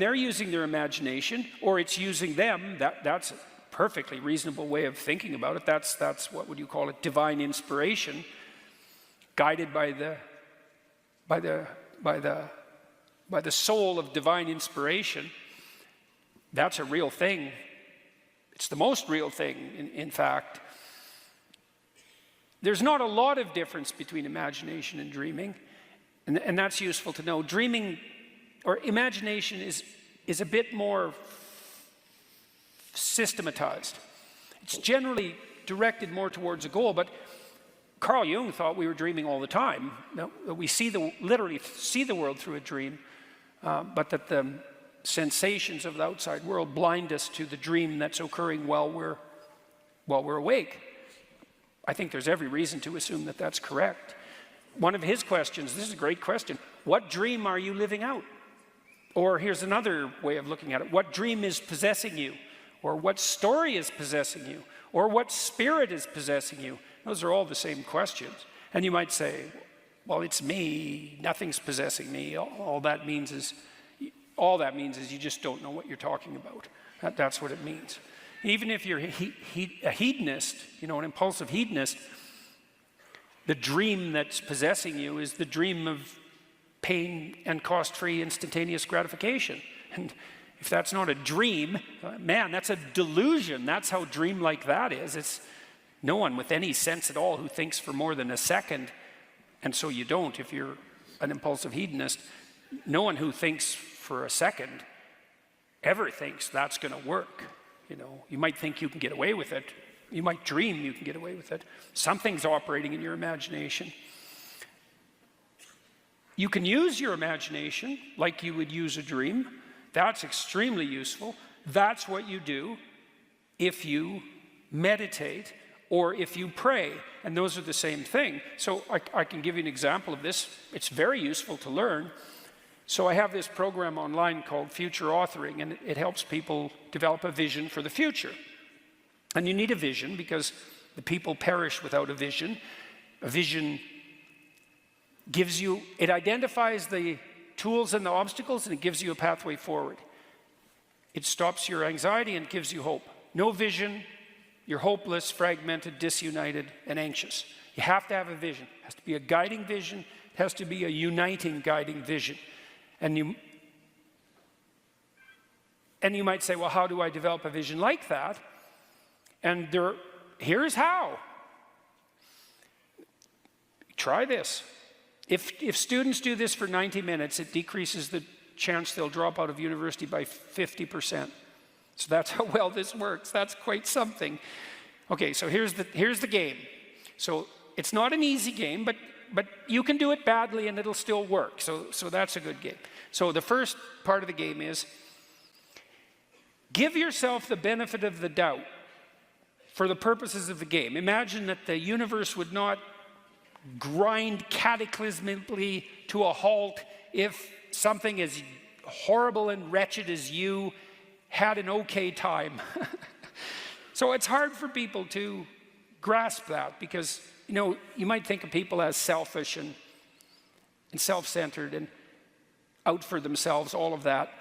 they're using their imagination, or it's using them. That's a perfectly reasonable way of thinking about it. That's what would you call it? Divine inspiration, guided by the soul of divine inspiration. That's a real thing. It's the most real thing, in fact. There's not a lot of difference between imagination and dreaming, and that's useful to know. Dreaming or imagination is a bit more systematized. It's generally directed more towards a goal, but Carl Jung thought we were dreaming all the time. We literally see the world through a dream, but that the sensations of the outside world blind us to the dream that's occurring while we're awake. I think there's every reason to assume that that's correct. One of his questions, this is a great question, what dream are you living out? Or here's another way of looking at it, what dream is possessing you? Or what story is possessing you? Or what spirit is possessing you? Those are all the same questions. And you might say, well, it's me, nothing's possessing me. All that means is you just don't know what you're talking about. That's what it means. Even if you're a hedonist, you know, an impulsive hedonist, the dream that's possessing you is the dream of pain and cost-free instantaneous gratification. And if that's not a dream, man, that's a delusion. That's how dreamlike that is. It's no one with any sense at all who thinks for more than a second, and so you don't if you're an impulsive hedonist. No one who thinks for a second ever thinks that's going to work. You know, you might think you can get away with it. You might dream you can get away with it. Something's operating in your imagination. You can use your imagination like you would use a dream. That's extremely useful. That's what you do if you meditate or if you pray, and those are the same thing. So I can give you an example of this. It's very useful to learn. So I have this program online called Future Authoring, and it helps people develop a vision for the future. And you need a vision because the people perish without a vision. A vision gives you, it identifies the tools and the obstacles, and it gives you a pathway forward. It stops your anxiety and gives you hope. No vision, you're hopeless, fragmented, disunited, and anxious. You have to have a vision. It has to be a guiding vision. It has to be a uniting guiding vision. And you might say, well, how do I develop a vision like that? And here's how. Try this. If students do this for 90 minutes, it decreases the chance they'll drop out of university by 50%. So that's how well this works. That's quite something. Okay, so here's the game. So it's not an easy game, but you can do it badly and it'll still work. So that's a good game. So the first part of the game is give yourself the benefit of the doubt for the purposes of the game. Imagine that the universe would not grind cataclysmically to a halt if something as horrible and wretched as you had an okay time. So it's hard for people to grasp that because, you know, you might think of people as selfish and self-centered and out for themselves, all of that.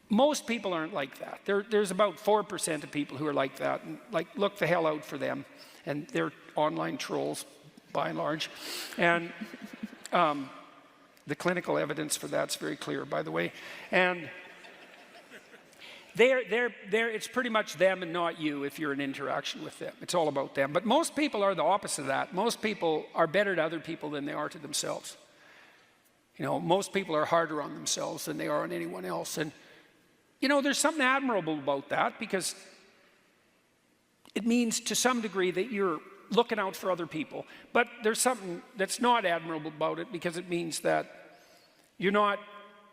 Most people aren't like that. There's about 4% of people who are like that, and like look the hell out for them. And they're online trolls, by and large. And the clinical evidence for that's very clear, by the way. And it's pretty much them and not you if you're in interaction with them. It's all about them. But most people are the opposite of that. Most people are better to other people than they are to themselves. You know, most people are harder on themselves than they are on anyone else. And, you know, there's something admirable about that because it means to some degree that you're looking out for other people. But there's something that's not admirable about it because it means that you're not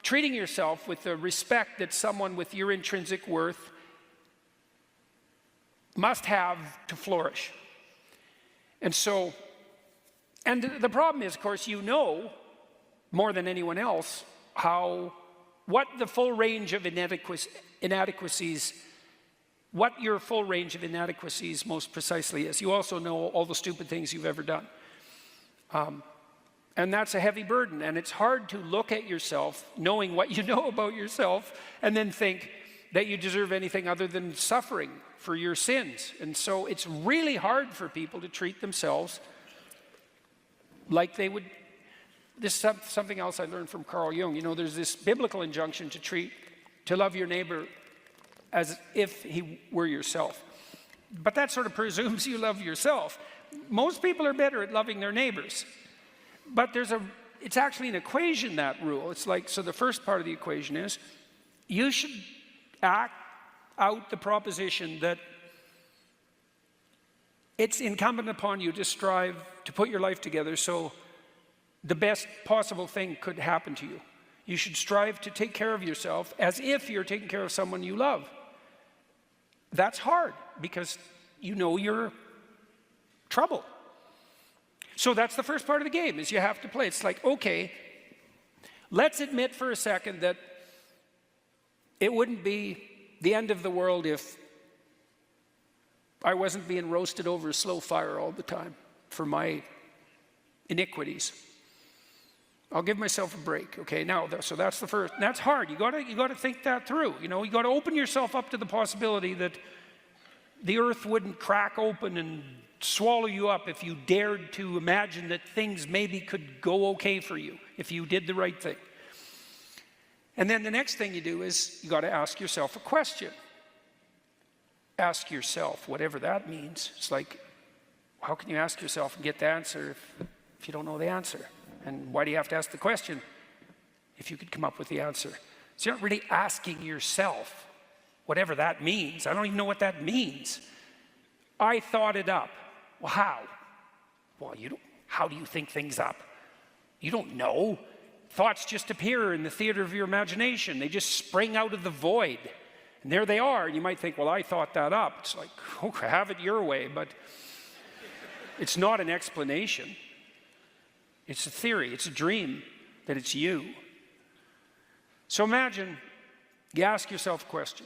treating yourself with the respect that someone with your intrinsic worth must have to flourish. And so, and the problem is, of course, you know more than anyone else what the full range of inadequacies, what your full range of inadequacies most precisely is. You also know all the stupid things you've ever done. And that's a heavy burden, and it's hard to look at yourself, knowing what you know about yourself, and then think that you deserve anything other than suffering for your sins. And so it's really hard for people to treat themselves like they would. This is something else I learned from Carl Jung. You know, there's this biblical injunction to love your neighbor as if he were yourself. But that sort of presumes you love yourself. Most people are better at loving their neighbors. But it's actually an equation, that rule. It's like, so the first part of the equation is, you should act out the proposition that it's incumbent upon you to strive to put your life together so the best possible thing could happen to you. You should strive to take care of yourself as if you're taking care of someone you love. That's hard because you know you're trouble. So that's the first part of the game, is you have to play. It's like, okay, let's admit for a second that it wouldn't be the end of the world if I wasn't being roasted over a slow fire all the time for my iniquities. I'll give myself a break, okay? Now, so that's the first. That's hard. You got to think that through. You know, you got to open yourself up to the possibility that the earth wouldn't crack open and swallow you up if you dared to imagine that things maybe could go okay for you if you did the right thing. And then the next thing you do is you got to ask yourself a question. Ask yourself, whatever that means. It's like, how can you ask yourself and get the answer if you don't know the answer? And why do you have to ask the question if you could come up with the answer? So you're not really asking yourself, whatever that means. I don't even know what that means. I thought it up. Well, how? Well, how do you think things up? You don't know. Thoughts just appear in the theater of your imagination. They just spring out of the void. And there they are. And you might think, well, I thought that up. It's like, okay, have it your way. But it's not an explanation. It's a theory. It's a dream that it's you. So imagine you ask yourself a question.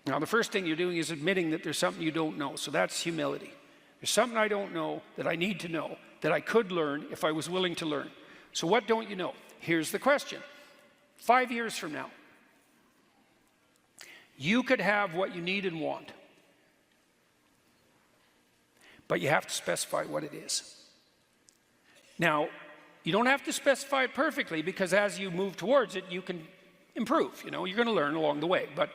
Now, the first thing you're doing is admitting that there's something you don't know. So that's humility. There's something I don't know that I need to know, that I could learn if I was willing to learn. So what don't you know? Here's the question. 5 years from now, you could have what you need and want, but you have to specify what it is. Now, you don't have to specify it perfectly, because as you move towards it, you can improve. You know, you're going to learn along the way, but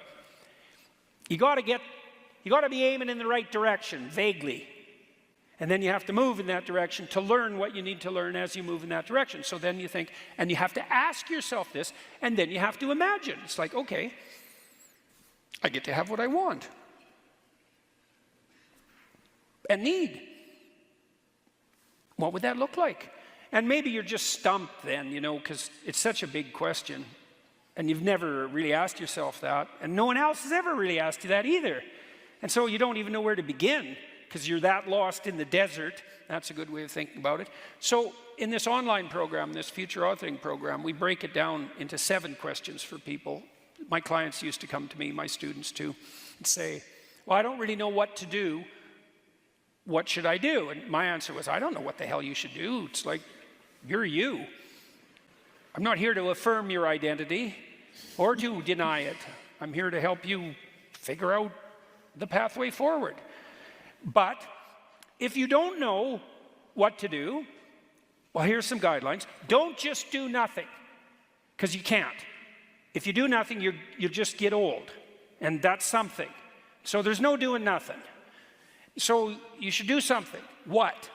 you got to be aiming in the right direction, vaguely. And then you have to move in that direction to learn what you need to learn as you move in that direction. So then you think, and you have to ask yourself this, and then you have to imagine. It's like, okay, I get to have what I want and need. What would that look like? And maybe you're just stumped then, you know, because it's such a big question. And you've never really asked yourself that. And no one else has ever really asked you that either. And so you don't even know where to begin, because you're that lost in the desert. That's a good way of thinking about it. So in this online program, this future authoring program, we break it down into 7 questions for people. My clients used to come to me, my students too, and say, well, I don't really know what to do. What should I do? And my answer was, I don't know what the hell you should do. It's like, you're you. I'm not here to affirm your identity or to deny it. I'm here to help you figure out the pathway forward. But if you don't know what to do, well, here's some guidelines. Don't just do nothing, because you can't. If you do nothing, you just get old, and that's something. So there's no doing nothing. So you should do something. What?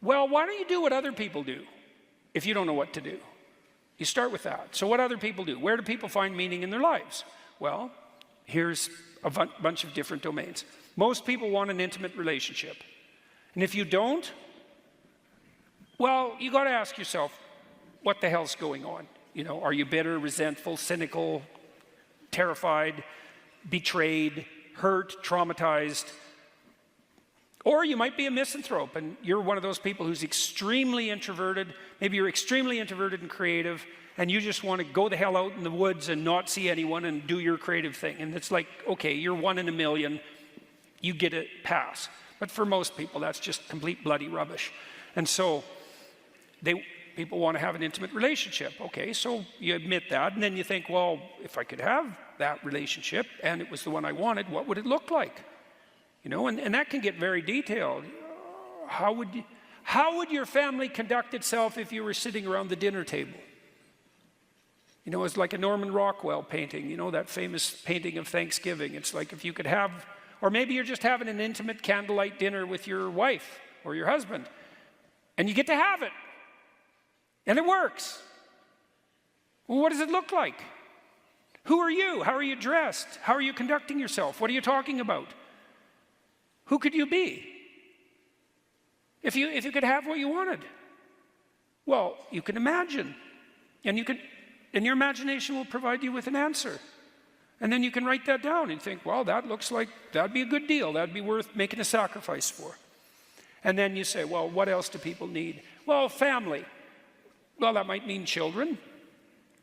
Well, why don't you do what other people do if you don't know what to do? You start with that. So what other people do? Where do people find meaning in their lives? Well, here's a bunch of different domains. Most people want an intimate relationship. And if you don't, well, you got to ask yourself, what the hell's going on? You know, are you bitter, resentful, cynical, terrified, betrayed, hurt, traumatized. Or you might be a misanthrope and you're one of those people who's extremely introverted. Maybe you're extremely introverted and creative, and you just want to go the hell out in the woods and not see anyone and do your creative thing. And it's like, okay, you're 1 in a million, you get a pass. But for most people, that's just complete bloody rubbish. And so people want to have an intimate relationship. Okay, so you admit that, and then you think, well, if I could have that relationship and it was the one I wanted, what would it look like? You know, and that can get very detailed. How would your family conduct itself if you were sitting around the dinner table? You know, it's like a Norman Rockwell painting, you know, that famous painting of Thanksgiving. It's like if you could have, or maybe you're just having an intimate candlelight dinner with your wife or your husband, and you get to have it, and it works. Well, what does it look like? Who are you? How are you dressed? How are you conducting yourself? What are you talking about? Who could you be? If you could have what you wanted? Well, you can imagine, and your imagination will provide you with an answer. And then you can write that down and think, well, that looks like that'd be a good deal. That'd be worth making a sacrifice for. And then you say, well, what else do people need? Well, family. Well, that might mean children.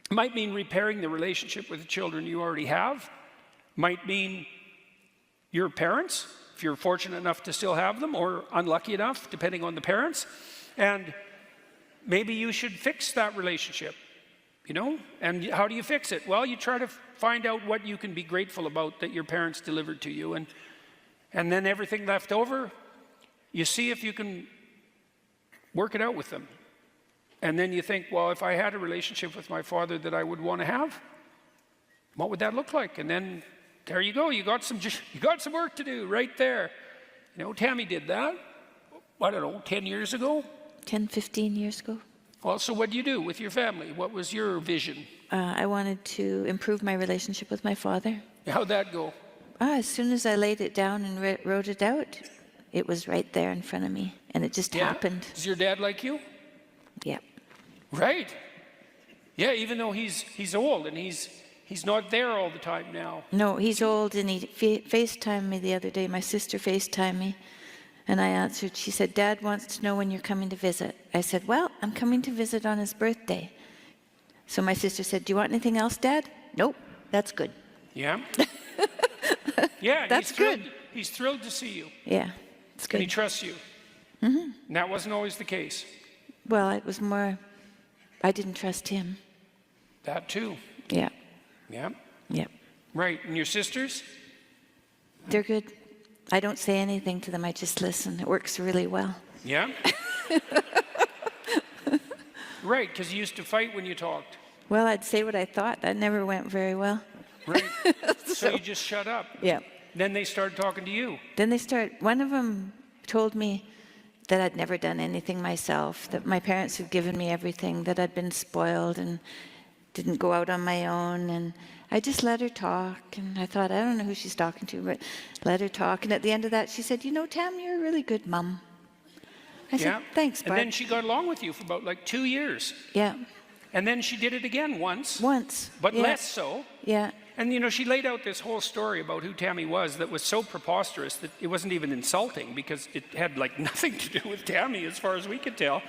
It might mean repairing the relationship with the children you already have. Might mean your parents, if you're fortunate enough to still have them, or unlucky enough, depending on the parents. And maybe you should fix that relationship. You know, and how do you fix it? Well, you try to find out what you can be grateful about that your parents delivered to you, and then everything left over, you see if you can work it out with them. And then you think, well, if I had a relationship with my father that I would want to have, what would that look like? And then there you go. You got some work to do right there. You know, Tammy did that, I don't know, 10 years ago? 10, 15 years ago. Well, so what do you do with your family? What was your vision? I wanted to improve my relationship with my father. How'd that go? As soon as I laid it down and wrote it out, it was right there in front of me, and it just happened. Is your dad like you? Yeah. Right. Yeah, even though he's old and he's not there all the time now. No, he's old, and he FaceTimed me the other day. My sister FaceTimed me, and I answered. She said, Dad wants to know when you're coming to visit. I said, well, I'm coming to visit on his birthday. So my sister said, do you want anything else, Dad? Nope, that's good. Yeah. Yeah, that's good. He's thrilled to see you. Yeah, it's good. And he trusts you. Mm-hmm. And that wasn't always the case. Well, it was more, I didn't trust him. That too. Yeah. Yeah. Yeah. Right. And your sisters? They're good. I don't say anything to them. I just listen. It works really well. Yeah. Right, because you used to fight when you talked. Well, I'd say what I thought. That never went very well. Right. So you just shut up. Yeah. Then they started talking to you. Then one of them told me that I'd never done anything myself, that my parents had given me everything, that I'd been spoiled and didn't go out on my own. And I just let her talk. And I thought, I don't know who she's talking to, but let her talk. And at the end of that, she said, you know, Tam, you're a really good mum. I said, thanks, Barb. And then she got along with you for about like 2 years. Yeah. And then she did it again once. But less so. Yeah. And, you know, she laid out this whole story about who Tammy was that was so preposterous that it wasn't even insulting because it had, like, nothing to do with Tammy as far as we could tell.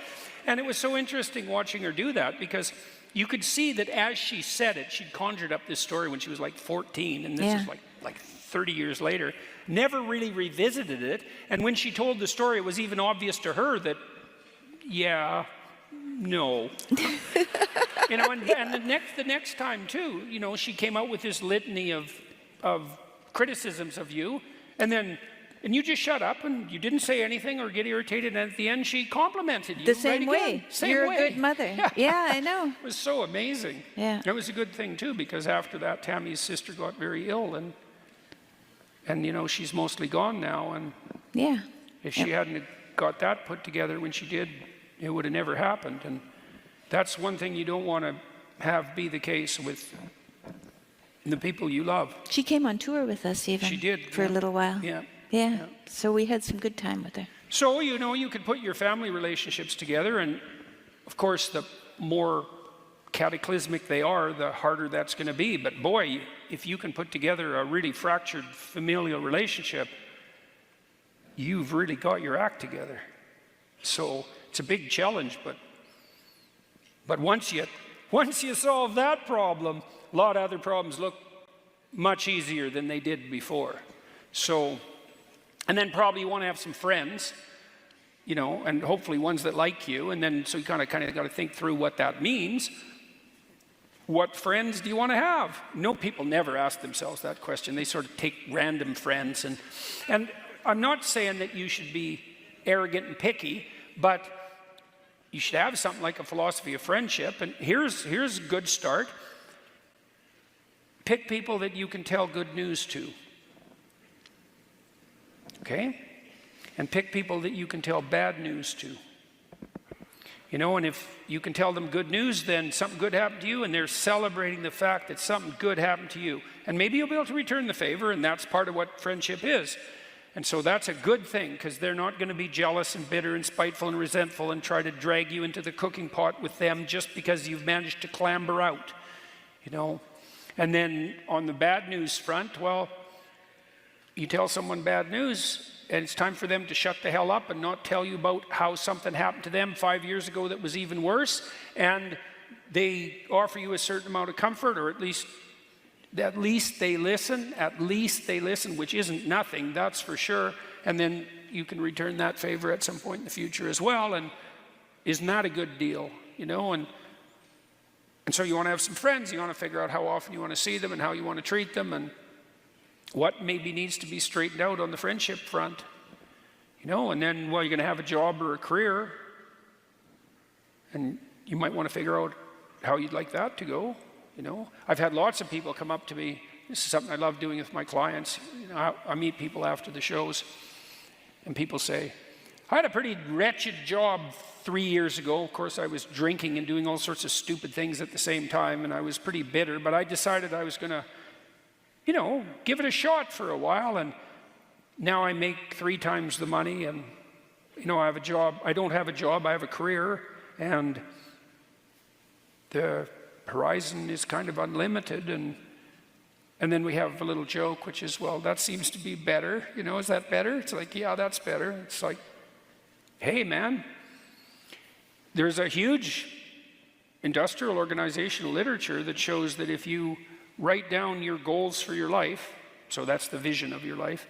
And it was so interesting watching her do that because you could see that as she said it, she'd conjured up this story when she was, like, 14, and this is, like 30 years later, never really revisited it. And when she told the story, it was even obvious to her that, no. You know, and the next time too, you know, she came out with this litany of criticisms of you, and you just shut up and you didn't say anything or get irritated, and at the end she complimented you. The same way. You're a good mother. Yeah, I know. It was so amazing. Yeah. It was a good thing too, because after that Tammy's sister got very ill, and you know, she's mostly gone now, and if she hadn't got that put together when she did, it would have never happened. And that's one thing you don't want to have be the case with the people you love. She came on tour with us even. She did. For a little while. Yeah. So we had some good time with her. So, you know, you could put your family relationships together, and of course the more cataclysmic they are, the harder that's going to be. But boy, if you can put together a really fractured familial relationship, you've really got your act together. So it's a big challenge, but once you solve that problem, a lot of other problems look much easier than they did before. So, and then probably you want to have some friends, you know, and hopefully ones that like you, and then so you kind of got to think through what that means. What friends do you want to have? No, people never ask themselves that question. They sort of take random friends, and I'm not saying that you should be arrogant and picky, but you should have something like a philosophy of friendship. And here's a good start. Pick people that you can tell good news to. Okay? And pick people that you can tell bad news to. You know, and if you can tell them good news, then something good happened to you, and they're celebrating the fact that something good happened to you. And maybe you'll be able to return the favor, and that's part of what friendship is. And so that's a good thing, because they're not going to be jealous and bitter and spiteful and resentful and try to drag you into the cooking pot with them just because you've managed to clamber out, you know. And then on the bad news front, well, you tell someone bad news, and it's time for them to shut the hell up and not tell you about how something happened to them 5 years ago that was even worse, and they offer you a certain amount of comfort, or at least they listen, which isn't nothing, that's for sure. And then you can return that favor at some point in the future as well. And isn't that a good deal, you know? And so you want to have some friends. You want to figure out how often you want to see them and how you want to treat them and what maybe needs to be straightened out on the friendship front, you know? And then, well, you're going to have a job or a career, and you might want to figure out how you'd like that to go. You know, I've had lots of people come up to me. This is something I love doing with my clients. You know, I meet people after the shows, and people say, I had a pretty wretched job 3 years ago. Of course, I was drinking and doing all sorts of stupid things at the same time, and I was pretty bitter, but I decided I was going to, you know, give it a shot for a while, and now I make 3 times the money, and, you know, I have a job. I don't have a job, I have a career, and the horizon is kind of unlimited. And then we have a little joke, which is, well, that seems to be better. You know, is that better? It's like, yeah, that's better. It's like, hey, man, there's a huge industrial organizational literature that shows that if you write down your goals for your life, so that's the vision of your life,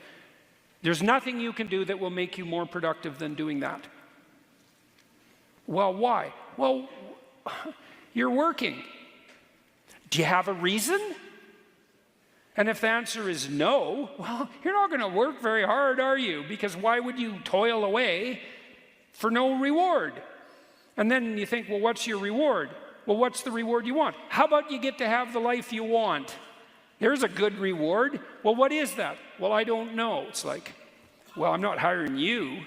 there's nothing you can do that will make you more productive than doing that. Well, why? Well, you're working. Do you have a reason? And if the answer is no, well, you're not going to work very hard, are you? Because why would you toil away for no reward? And then you think, well, what's your reward? Well, what's the reward you want? How about you get to have the life you want? There's a good reward. Well, what is that? Well, I don't know. It's like, well, I'm not hiring you.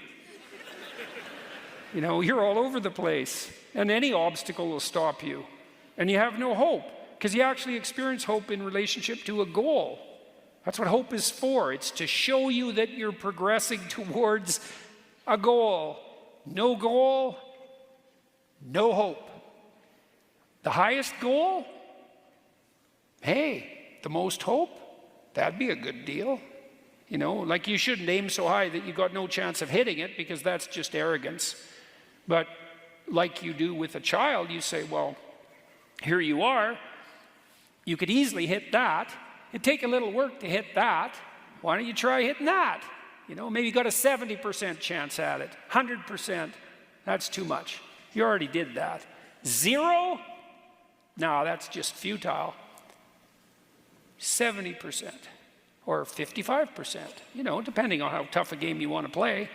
You know, you're all over the place, and any obstacle will stop you, and you have no hope. Because you actually experience hope in relationship to a goal. That's what hope is for. It's to show you that you're progressing towards a goal. No goal, no hope. The highest goal, hey, the most hope, that'd be a good deal. You know, like you shouldn't aim so high that you got no chance of hitting it, because that's just arrogance. But like you do with a child, you say, well, here you are. You could easily hit that. It'd take a little work to hit that. Why don't you try hitting that? You know, maybe you got a 70% chance at it. 100%, that's too much. You already did that. 0? No, that's just futile. 70% or 55%, you know, depending on how tough a game you want to play.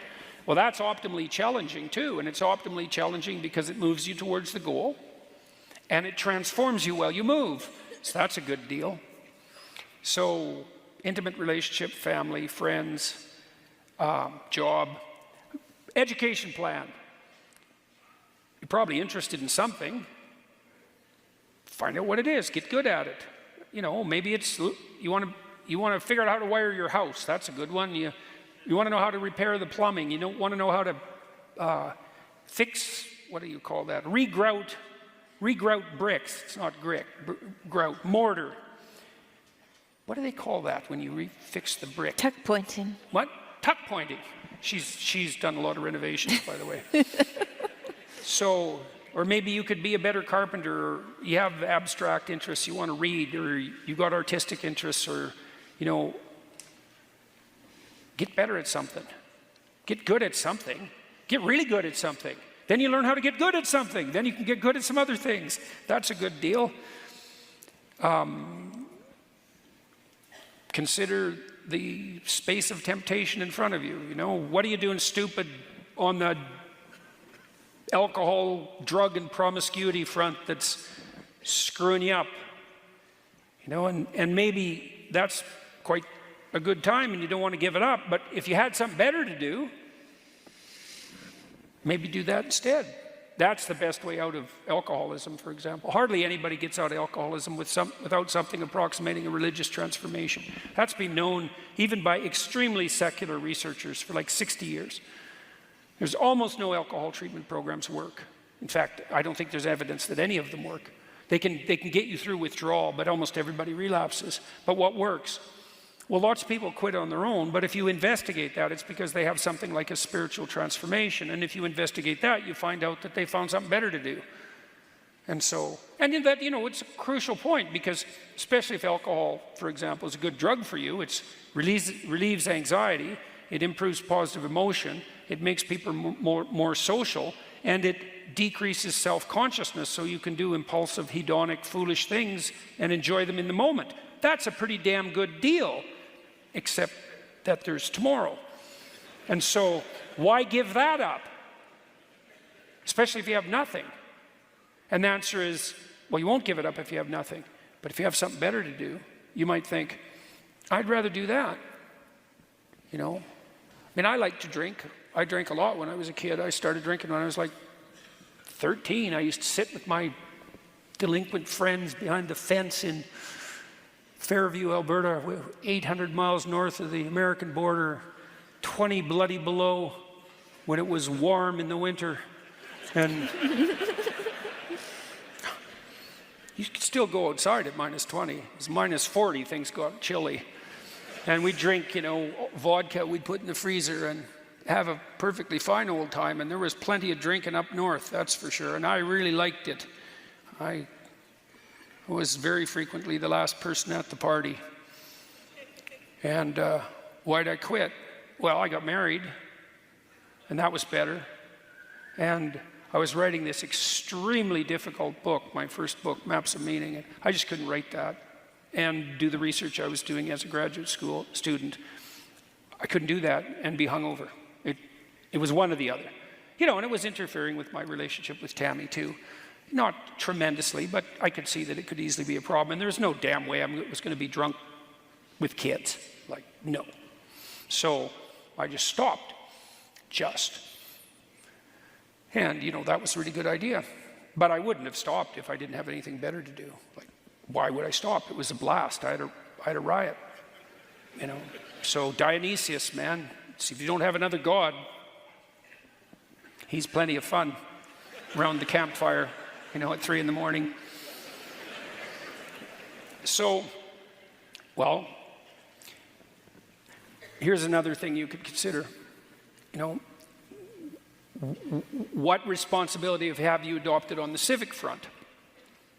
Well, that's optimally challenging too, and it's optimally challenging because it moves you towards the goal, and it transforms you while you move. So that's a good deal. So intimate relationship, family, friends, job, education plan. You're probably interested in something. Find out what it is. Get good at it. You know, maybe it's you want to figure out how to wire your house. That's a good one. You want to know how to repair the plumbing. You don't want to know how to fix, what do you call that? Regrout Regrout bricks. It's not grout. Mortar. What do they call that when you refix the brick? Tuck pointing. What? Tuck pointing. She's done a lot of renovations, by the way. So, or maybe you could be a better carpenter, or you have abstract interests you want to read, or you got artistic interests, or, you know, get better at something. Get good at something. Get really good at something. Then you learn how to get good at something. Then you can get good at some other things. That's a good deal. Consider the space of temptation in front of you. You know, what are you doing stupid on the alcohol, drug, and promiscuity front that's screwing you up? You know, and maybe that's quite a good time and you don't want to give it up, but if you had something better to do, maybe do that instead. That's the best way out of alcoholism, for example. Hardly anybody gets out of alcoholism without something approximating a religious transformation. That's been known even by extremely secular researchers for like 60 years. There's almost no alcohol treatment programs work. In fact, I don't think there's evidence that any of them work. They can get you through withdrawal, but almost everybody relapses. But what works? Well, lots of people quit on their own, but if you investigate that, it's because they have something like a spiritual transformation. And if you investigate that, you find out that they found something better to do. And so, and in that, you know, it's a crucial point, because especially if alcohol, for example, is a good drug for you, it relieves anxiety, it improves positive emotion, it makes people more social, and it decreases self-consciousness, so you can do impulsive, hedonic, foolish things and enjoy them in the moment. That's a pretty damn good deal, except that there's tomorrow. And so why give that up? Especially if you have nothing. And the answer is, well, you won't give it up if you have nothing. But if you have something better to do, you might think, I'd rather do that. You know? I mean, I like to drink. I drank a lot when I was a kid. I started drinking when I was like 13. I used to sit with my delinquent friends behind the fence in Fairview, Alberta, 800 miles north of the American border, 20 bloody below when it was warm in the winter. And you could still go outside at minus 20. It was minus 40, things got chilly. And we'd drink, you know, vodka we'd put in the freezer and have a perfectly fine old time. And there was plenty of drinking up north, that's for sure. And I really liked it. I was very frequently the last person at the party. And why'd I quit? Well, I got married, and that was better. And I was writing this extremely difficult book, my first book, Maps of Meaning, and I just couldn't write that and do the research I was doing as a graduate school student. I couldn't do that and be hungover. It was one or the other. You know, and it was interfering with my relationship with Tammy too. Not tremendously, but I could see that it could easily be a problem. And there's no damn way I was going to be drunk with kids. Like, no. So I just stopped. And, you know, that was a really good idea. But I wouldn't have stopped if I didn't have anything better to do. Like, why would I stop? It was a blast. I had a riot. You know. So Dionysius, man, see, if you don't have another god, he's plenty of fun around the campfire, you know, at 3 in the morning. So, well, here's another thing you could consider. You know, what responsibility have you adopted on the civic front?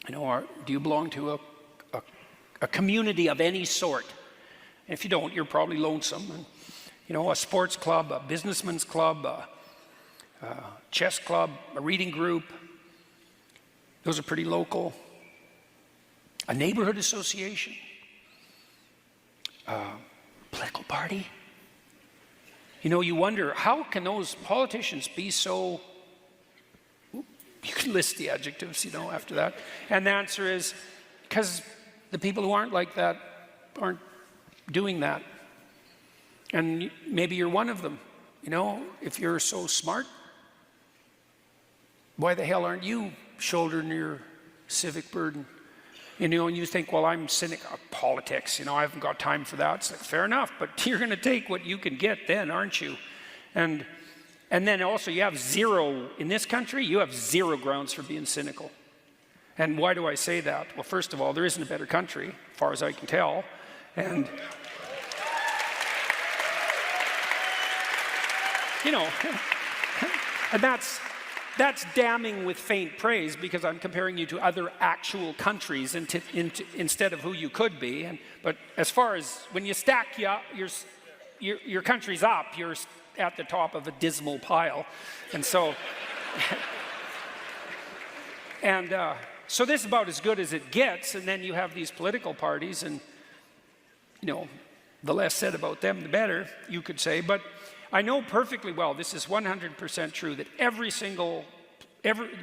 You know, do you belong to a community of any sort? And if you don't, you're probably lonesome. And, you know, a sports club, a businessman's club, a chess club, a reading group. Those are pretty local. A neighborhood association. Political party. You know, you wonder, how can those politicians be so... You can list the adjectives, you know, after that. And the answer is, because the people who aren't like that aren't doing that. And maybe you're one of them. You know, if you're so smart, why the hell aren't you shouldering your civic burden? You know, and you think, well, I'm cynical of politics, you know, I haven't got time for that. It's like, fair enough, but you're going to take what you can get then, aren't you? And then also you have zero, in this country, you have zero grounds for being cynical. And why do I say that? Well, first of all, there isn't a better country, as far as I can tell. And, you know, and that's damning with faint praise, because I'm comparing you to other actual countries instead of who you could be. But as far as when you stack your countries up, you're at the top of a dismal pile. And so, so this is about as good as it gets. And then you have these political parties, and, you know, the less said about them, the better, you could say. But I know perfectly well, this is 100% true, that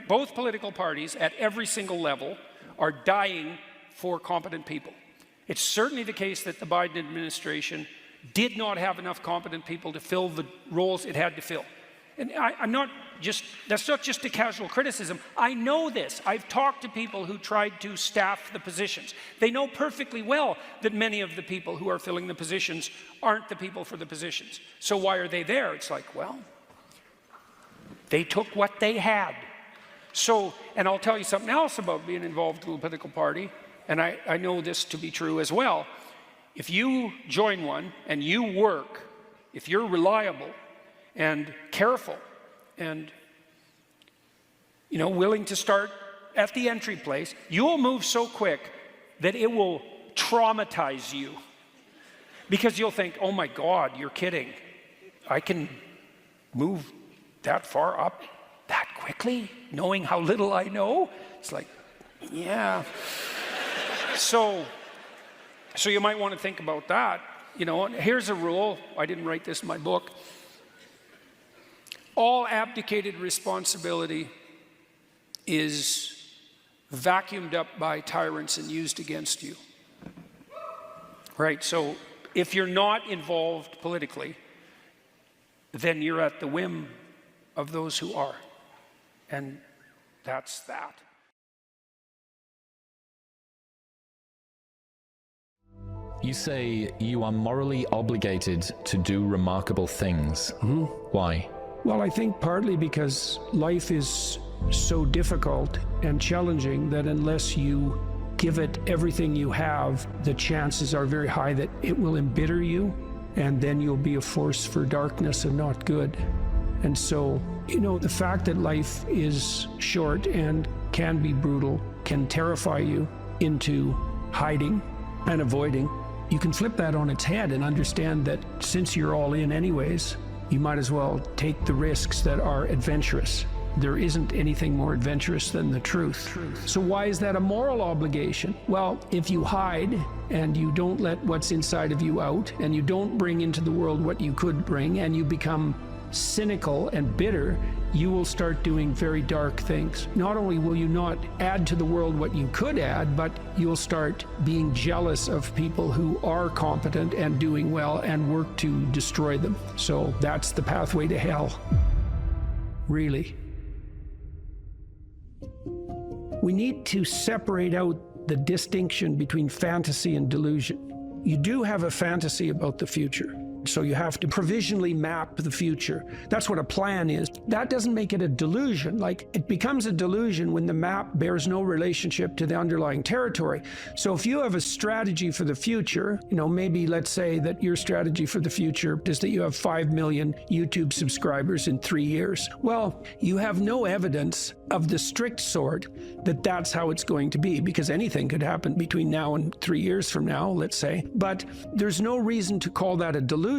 both political parties at every single level are dying for competent people. It's certainly the case that the Biden administration did not have enough competent people to fill the roles it had to fill. And that's not just a casual criticism. I know this. I've talked to people who tried to staff the positions. They know perfectly well that many of the people who are filling the positions aren't the people for the positions. So why are they there? It's like, well, they took what they had. So, and I'll tell you something else about being involved in a political party, and I know this to be true as well. If you join one and you work, if you're reliable and careful and, you know, willing to start at the entry place, you'll move so quick that it will traumatize you, because you'll think, oh my God, you're kidding. I can move that far up that quickly, knowing how little I know? It's like, yeah. So you might want to think about that. You know, here's a rule. I didn't write this in my book. All abdicated responsibility is vacuumed up by tyrants and used against you. Right, so if you're not involved politically, then you're at the whim of those who are. And that's that. You say you are morally obligated to do remarkable things. Mm-hmm. Why? Well, I think partly because life is so difficult and challenging that unless you give it everything you have, the chances are very high that it will embitter you, and then you'll be a force for darkness and not good. And so, you know, the fact that life is short and can be brutal can terrify you into hiding and avoiding. You can flip that on its head and understand that since you're all in anyways, you might as well take the risks that are adventurous. There isn't anything more adventurous than the truth. So why is that a moral obligation? Well, if you hide and you don't let what's inside of you out, and you don't bring into the world what you could bring, and you become cynical and bitter, you will start doing very dark things. Not only will you not add to the world what you could add, but you'll start being jealous of people who are competent and doing well and work to destroy them. So that's the pathway to hell, really. We need to separate out the distinction between fantasy and delusion. You do have a fantasy about the future. So you have to provisionally map the future. That's what a plan is. That doesn't make it a delusion. Like, it becomes a delusion when the map bears no relationship to the underlying territory. So if you have a strategy for the future, you know, maybe let's say that your strategy for the future is that you have 5 million YouTube subscribers in 3 years. Well, you have no evidence of the strict sort that that's how it's going to be, because anything could happen between now and 3 years from now, let's say. But there's no reason to call that a delusion.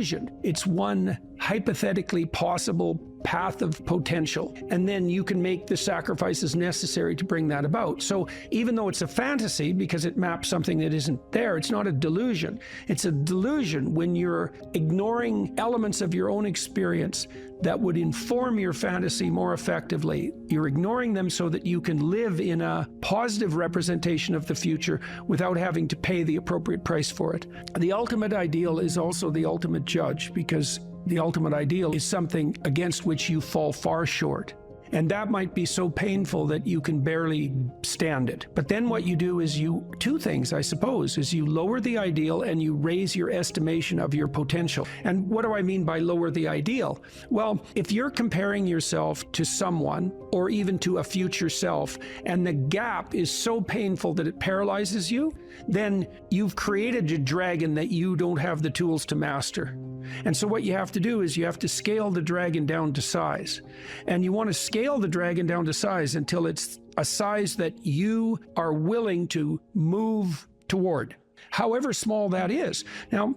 It's one hypothetically possible path of potential, and then you can make the sacrifices necessary to bring that about. So even though it's a fantasy because it maps something that isn't there, it's not a delusion. It's a delusion when you're ignoring elements of your own experience that would inform your fantasy more effectively. You're ignoring them so that you can live in a positive representation of the future without having to pay the appropriate price for it. The ultimate ideal is also the ultimate judge, because the ultimate ideal is something against which you fall far short. And that might be so painful that you can barely stand it. But then what you do is two things, I suppose, is you lower the ideal and you raise your estimation of your potential. And what do I mean by lower the ideal? Well, if you're comparing yourself to someone or even to a future self, and the gap is so painful that it paralyzes you, then you've created a dragon that you don't have the tools to master. And so what you have to do is you have to scale the dragon down to size. And you want to scale the dragon down to size until it's a size that you are willing to move toward, however small that is. Now,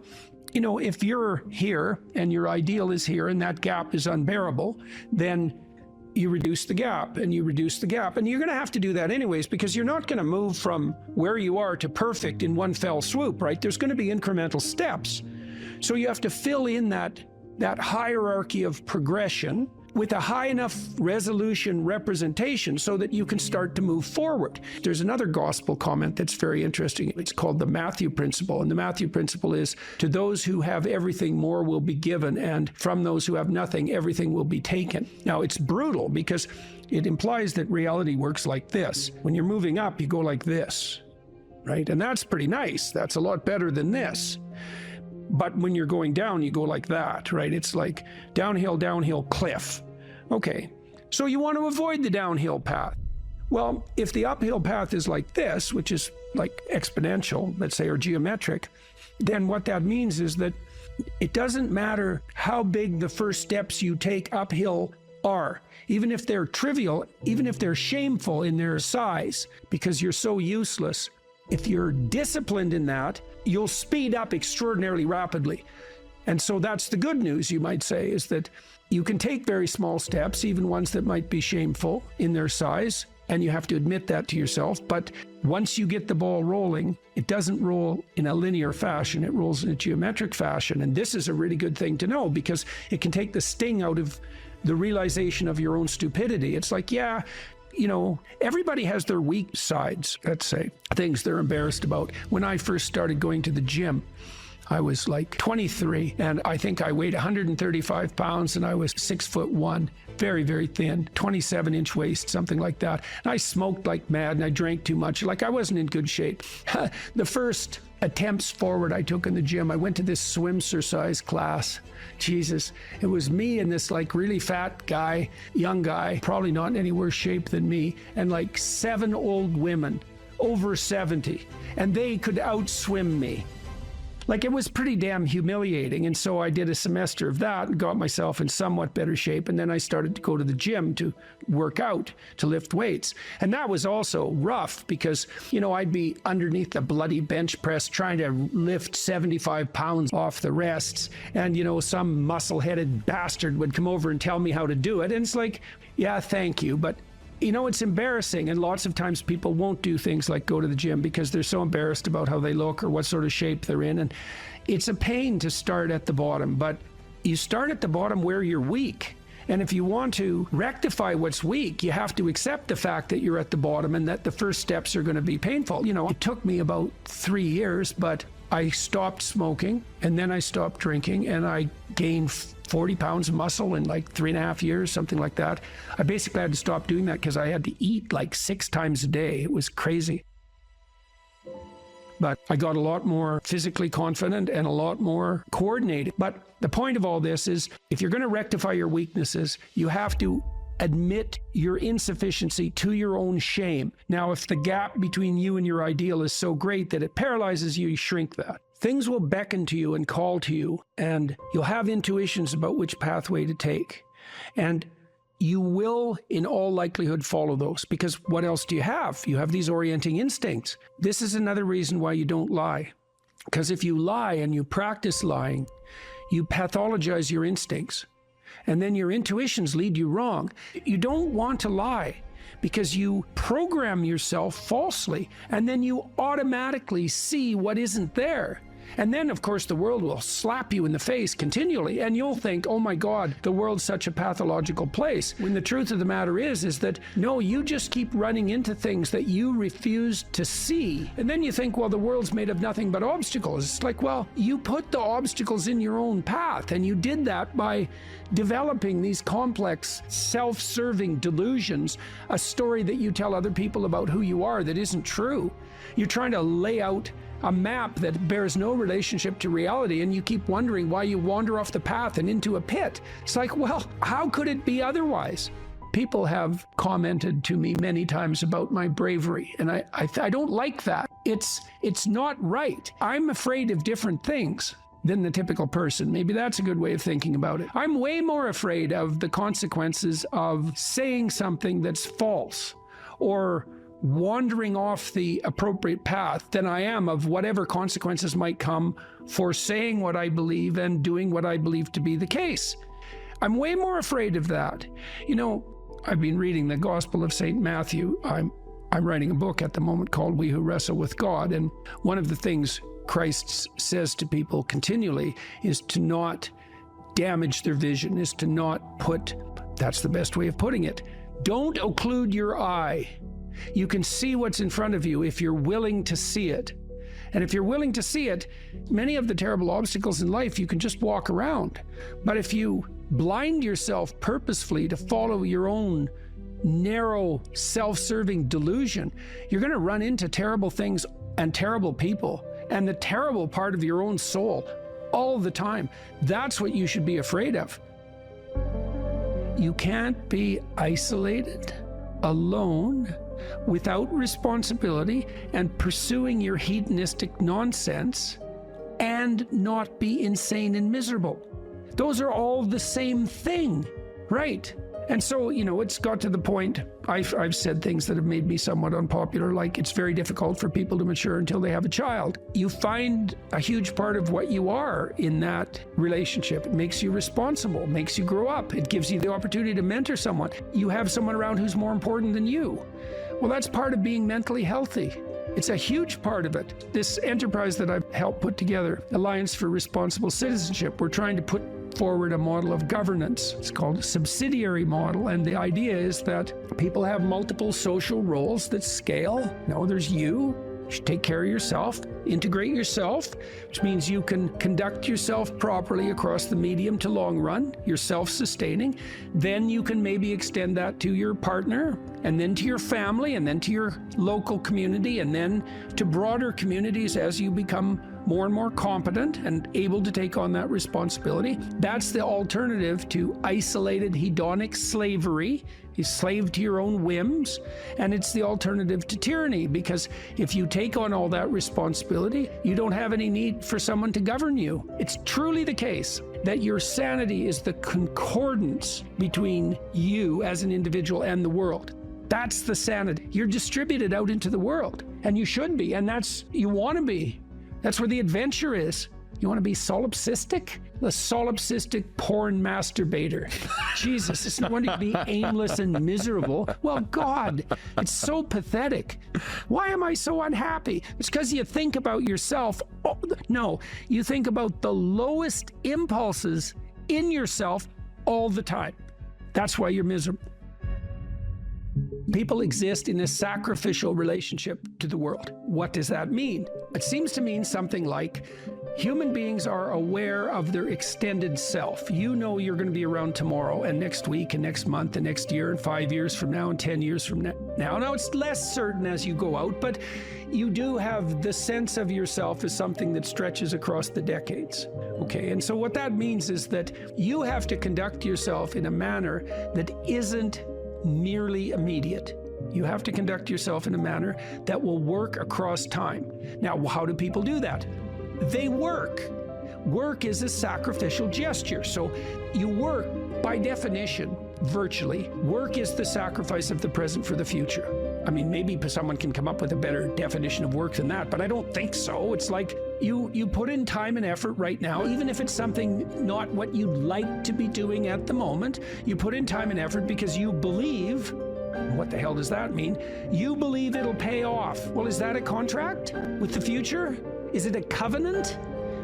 you know, if you're here and your ideal is here and that gap is unbearable, then you reduce the gap and you reduce the gap. And you're going to have to do that anyways, because you're not going to move from where you are to perfect in one fell swoop, right? There's going to be incremental steps. So you have to fill in that hierarchy of progression with a high enough resolution representation so that you can start to move forward. There's another gospel comment that's very interesting. It's called the Matthew principle. And the Matthew principle is, to those who have everything, more will be given, and from those who have nothing, everything will be taken. Now, it's brutal because it implies that reality works like this. When you're moving up, you go like this, right? And that's pretty nice. That's a lot better than this. But when you're going down, you go like that, right? It's like downhill, downhill, cliff. Okay, so you want to avoid the downhill path. Well, if the uphill path is like this, which is like exponential, let's say, or geometric, then what that means is that it doesn't matter how big the first steps you take uphill are, even if they're trivial, even if they're shameful in their size, because you're so useless. If you're disciplined in that, you'll speed up extraordinarily rapidly. And so that's the good news, you might say, is that you can take very small steps, even ones that might be shameful in their size, and you have to admit that to yourself. But once you get the ball rolling, it doesn't roll in a linear fashion, it rolls in a geometric fashion. And this is a really good thing to know, because it can take the sting out of the realization of your own stupidity. It's like, yeah, you know, everybody has their weak sides, let's say, things they're embarrassed about. When I first started going to the gym, I was like 23, and I think I weighed 135 pounds, and I was 6'1", very, very thin, 27-inch waist, something like that. And I smoked like mad, and I drank too much. Like, I wasn't in good shape. The first attempts forward I took in the gym, I went to this swimsuit class. Jesus, it was me and this like really fat guy, young guy, probably not in any worse shape than me, and like 7 old women over 70, and they could outswim me. Like, it was pretty damn humiliating. And so I did a semester of that and got myself in somewhat better shape. And then I started to go to the gym to work out, to lift weights. And that was also rough because, you know, I'd be underneath the bloody bench press trying to lift 75 pounds off the rests. And, you know, some muscle-headed bastard would come over and tell me how to do it. And it's like, yeah, thank you. But you know, it's embarrassing, and lots of times people won't do things like go to the gym because they're so embarrassed about how they look or what sort of shape they're in. And it's a pain to start at the bottom, but you start at the bottom where you're weak. And if you want to rectify what's weak, you have to accept the fact that you're at the bottom and that the first steps are going to be painful. You know, it took me about 3 years, but I stopped smoking, and then I stopped drinking, and I gained 40 pounds of muscle in like 3.5 years, something like that. I basically had to stop doing that because I had to eat like 6 times a day. It was crazy. But I got a lot more physically confident and a lot more coordinated. But the point of all this is, if you're going to rectify your weaknesses, you have to admit your insufficiency to your own shame. Now, if the gap between you and your ideal is so great that it paralyzes you, you shrink that. Things will beckon to you and call to you, and you'll have intuitions about which pathway to take. And you will, in all likelihood, follow those, because what else do you have? You have these orienting instincts. This is another reason why you don't lie. Because if you lie and you practice lying, you pathologize your instincts. And then your intuitions lead you wrong. You don't want to lie because you program yourself falsely, and then you automatically see what isn't there. And then, of course, the world will slap you in the face continually, and you'll think, oh my God, the world's such a pathological place. When the truth of the matter is that, no, you just keep running into things that you refuse to see. And then you think, well, the world's made of nothing but obstacles. It's like, well, you put the obstacles in your own path, and you did that by developing these complex, self-serving delusions, a story that you tell other people about who you are that isn't true. You're trying to lay out a map that bears no relationship to reality, and you keep wondering why you wander off the path and into a pit. It's like, well, how could it be otherwise? People have commented to me many times about my bravery, and I don't like that. It's not right. I'm afraid of different things than the typical person. Maybe that's a good way of thinking about it. I'm way more afraid of the consequences of saying something that's false or wandering off the appropriate path than I am of whatever consequences might come for saying what I believe and doing what I believe to be the case. I'm way more afraid of that. You know, I've been reading the Gospel of St. Matthew. I'm writing a book at the moment called We Who Wrestle with God, and one of the things Christ says to people continually is to not damage their vision, is to not put, that's the best way of putting it, don't occlude your eye. You can see what's in front of you if you're willing to see it. And if you're willing to see it, many of the terrible obstacles in life you can just walk around. But if you blind yourself purposefully to follow your own narrow, self-serving delusion, you're going to run into terrible things and terrible people and the terrible part of your own soul all the time. That's what you should be afraid of. You can't be isolated, alone, without responsibility and pursuing your hedonistic nonsense and not be insane and miserable. Those are all the same thing, right? And so, you know, it's got to the point, I've said things that have made me somewhat unpopular, like it's very difficult for people to mature until they have a child. You find a huge part of what you are in that relationship. It makes you responsible, makes you grow up. It gives you the opportunity to mentor someone. You have someone around who's more important than you. Well, that's part of being mentally healthy. It's a huge part of it. This enterprise that I've helped put together, Alliance for Responsible Citizenship, we're trying to put forward a model of governance. It's called a subsidiary model, and the idea is that people have multiple social roles that scale. No, there's you should take care of yourself, integrate yourself, which means you can conduct yourself properly across the medium to long run. You're self-sustaining. Then you can maybe extend that to your partner, and then to your family, and then to your local community, and then to broader communities as you become more and more competent and able to take on that responsibility. That's the alternative to isolated hedonic slavery. You're slave to your own whims. And it's the alternative to tyranny, because if you take on all that responsibility, you don't have any need for someone to govern you. It's truly the case that your sanity is the concordance between you as an individual and the world. That's the sanity. You're distributed out into the world, and you should be, and that's, you want to be. That's where the adventure is. You want to be solipsistic? The solipsistic porn masturbator. Jesus, it's no wonder you be aimless and miserable. Well, God, it's so pathetic. Why am I so unhappy? It's because you think about yourself. Oh, no, you think about the lowest impulses in yourself all the time. That's why you're miserable. People exist in a sacrificial relationship to the world. What does that mean? It seems to mean something like human beings are aware of their extended self. You know you're going to be around tomorrow and next week and next month and next year and 5 years from now and 10 years from now. Now it's less certain as you go out, but you do have the sense of yourself as something that stretches across the decades. Okay, and so what that means is that you have to conduct yourself in a manner that isn't merely immediate. You have to conduct yourself in a manner that will work across time. Now, how do people do that? They work. Work is a sacrificial gesture. So you work, by definition, virtually. Work is the sacrifice of the present for the future. I mean, maybe someone can come up with a better definition of work than that, but I don't think so. It's like you put in time and effort right now, even if it's something not what you'd like to be doing at the moment. You put in time and effort because you believe. What the hell does that mean? You believe it'll pay off. Well, is that a contract with the future? Is it a covenant?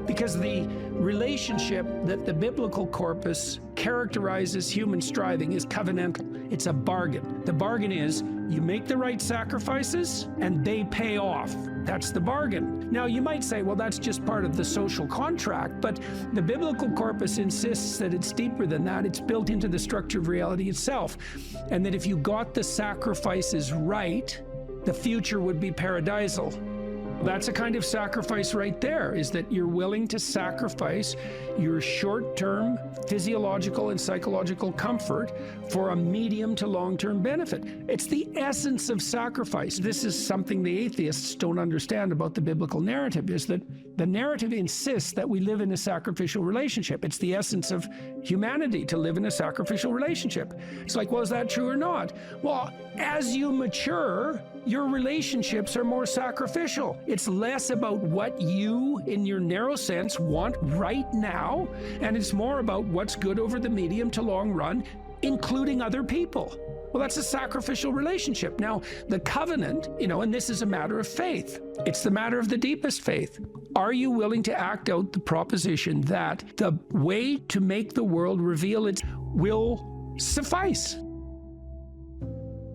Because the relationship that the biblical corpus characterizes human striving is covenantal. It's a bargain. The bargain is you make the right sacrifices and they pay off. That's the bargain. Now, you might say, well, that's just part of the social contract, but the biblical corpus insists that it's deeper than that. It's built into the structure of reality itself. And that if you got the sacrifices right, the future would be paradisal. That's a kind of sacrifice right there, is that you're willing to sacrifice your short-term physiological and psychological comfort for a medium to long-term benefit. It's the essence of sacrifice. This is something the atheists don't understand about the biblical narrative, is that the narrative insists that we live in a sacrificial relationship. It's the essence of humanity to live in a sacrificial relationship. It's like, well, is that true or not? Well, as you mature, your relationships are more sacrificial. It's less about what you, in your narrow sense, want right now, and it's more about what's good over the medium to long run, including other people. Well, that's a sacrificial relationship. Now, the covenant, and this is a matter of faith. It's the matter of the deepest faith. Are you willing to act out the proposition that the way to make the world reveal its will suffice?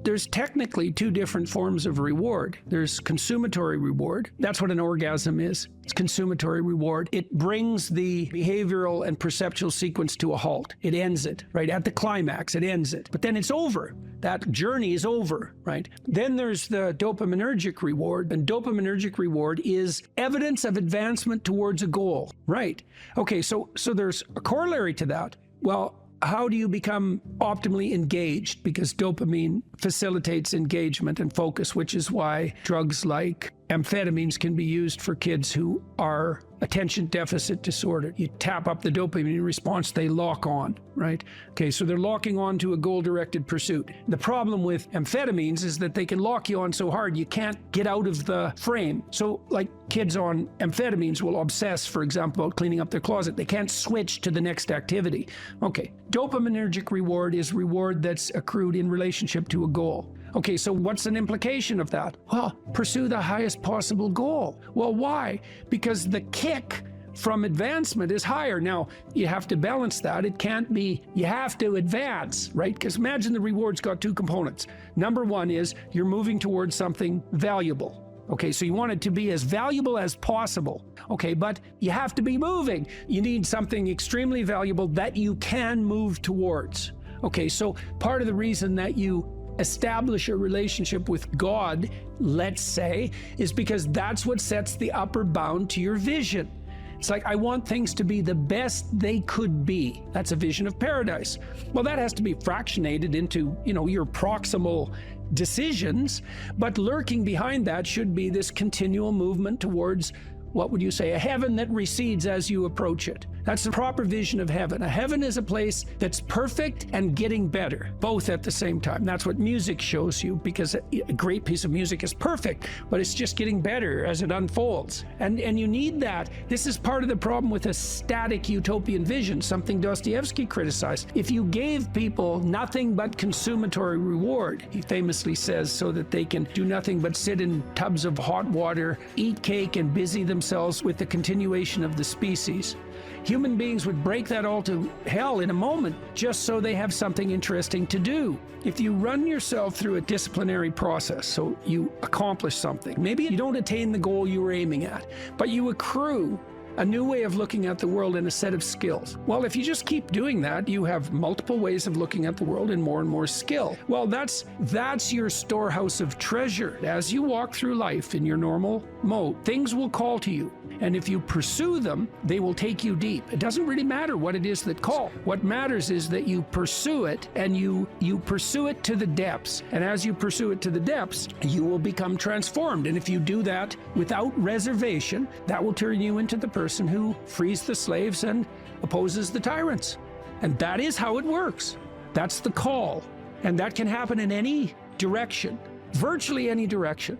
There's technically two different forms of reward. There's consumatory reward. That's what an orgasm is. It's consumatory reward. It brings the behavioral and perceptual sequence to a halt. It ends it, right? At the climax, it ends it. But then it's over. That journey is over, right? Then there's the dopaminergic reward, and dopaminergic reward is evidence of advancement towards a goal, right? Okay, so there's a corollary to that. Well, how do you become optimally engaged? Because dopamine facilitates engagement and focus, which is why drugs like amphetamines can be used for kids who are attention deficit disorder. You tap up the dopamine response, they lock on, right? Okay, so they're locking on to a goal-directed pursuit. The problem with amphetamines is that they can lock you on so hard you can't get out of the frame. So like kids on amphetamines will obsess, for example, about cleaning up their closet. They can't switch to the next activity. Okay, dopaminergic reward is reward that's accrued in relationship to a goal. Okay, so what's an implication of that? Well, pursue the highest possible goal. Well, why? Because the kick from advancement is higher. Now, you have to balance that. It can't be, you have to advance, right? Because imagine the reward's got two components. Number one is you're moving towards something valuable. Okay, so you want it to be as valuable as possible. Okay, but you have to be moving. You need something extremely valuable that you can move towards. Okay, so part of the reason that you establish a relationship with God, let's say, is because that's what sets the upper bound to your vision. It's like, I want things to be the best they could be. That's a vision of paradise. Well, that has to be fractionated into, your proximal decisions, but lurking behind that should be this continual movement towards, what would you say, a heaven that recedes as you approach it. That's the proper vision of heaven. A heaven is a place that's perfect and getting better, both at the same time. That's what music shows you, because a great piece of music is perfect, but it's just getting better as it unfolds. And you need that. This is part of the problem with a static utopian vision, something Dostoevsky criticized. If you gave people nothing but consumatory reward, he famously says, so that they can do nothing but sit in tubs of hot water, eat cake, and busy themselves with the continuation of the species, human beings would break that all to hell in a moment just so they have something interesting to do. If you run yourself through a disciplinary process, so you accomplish something, maybe you don't attain the goal you were aiming at, but you accrue a new way of looking at the world and a set of skills. Well, if you just keep doing that, you have multiple ways of looking at the world and more skill. Well, that's your storehouse of treasure. As you walk through life in your normal mode, things will call to you. And if you pursue them, they will take you deep. It doesn't really matter what it is that calls. What matters is that you pursue it, and you pursue it to the depths. And as you pursue it to the depths, you will become transformed. And if you do that without reservation, that will turn you into the person who frees the slaves and opposes the tyrants. And that is how it works. That's the call. And that can happen in any direction, virtually any direction.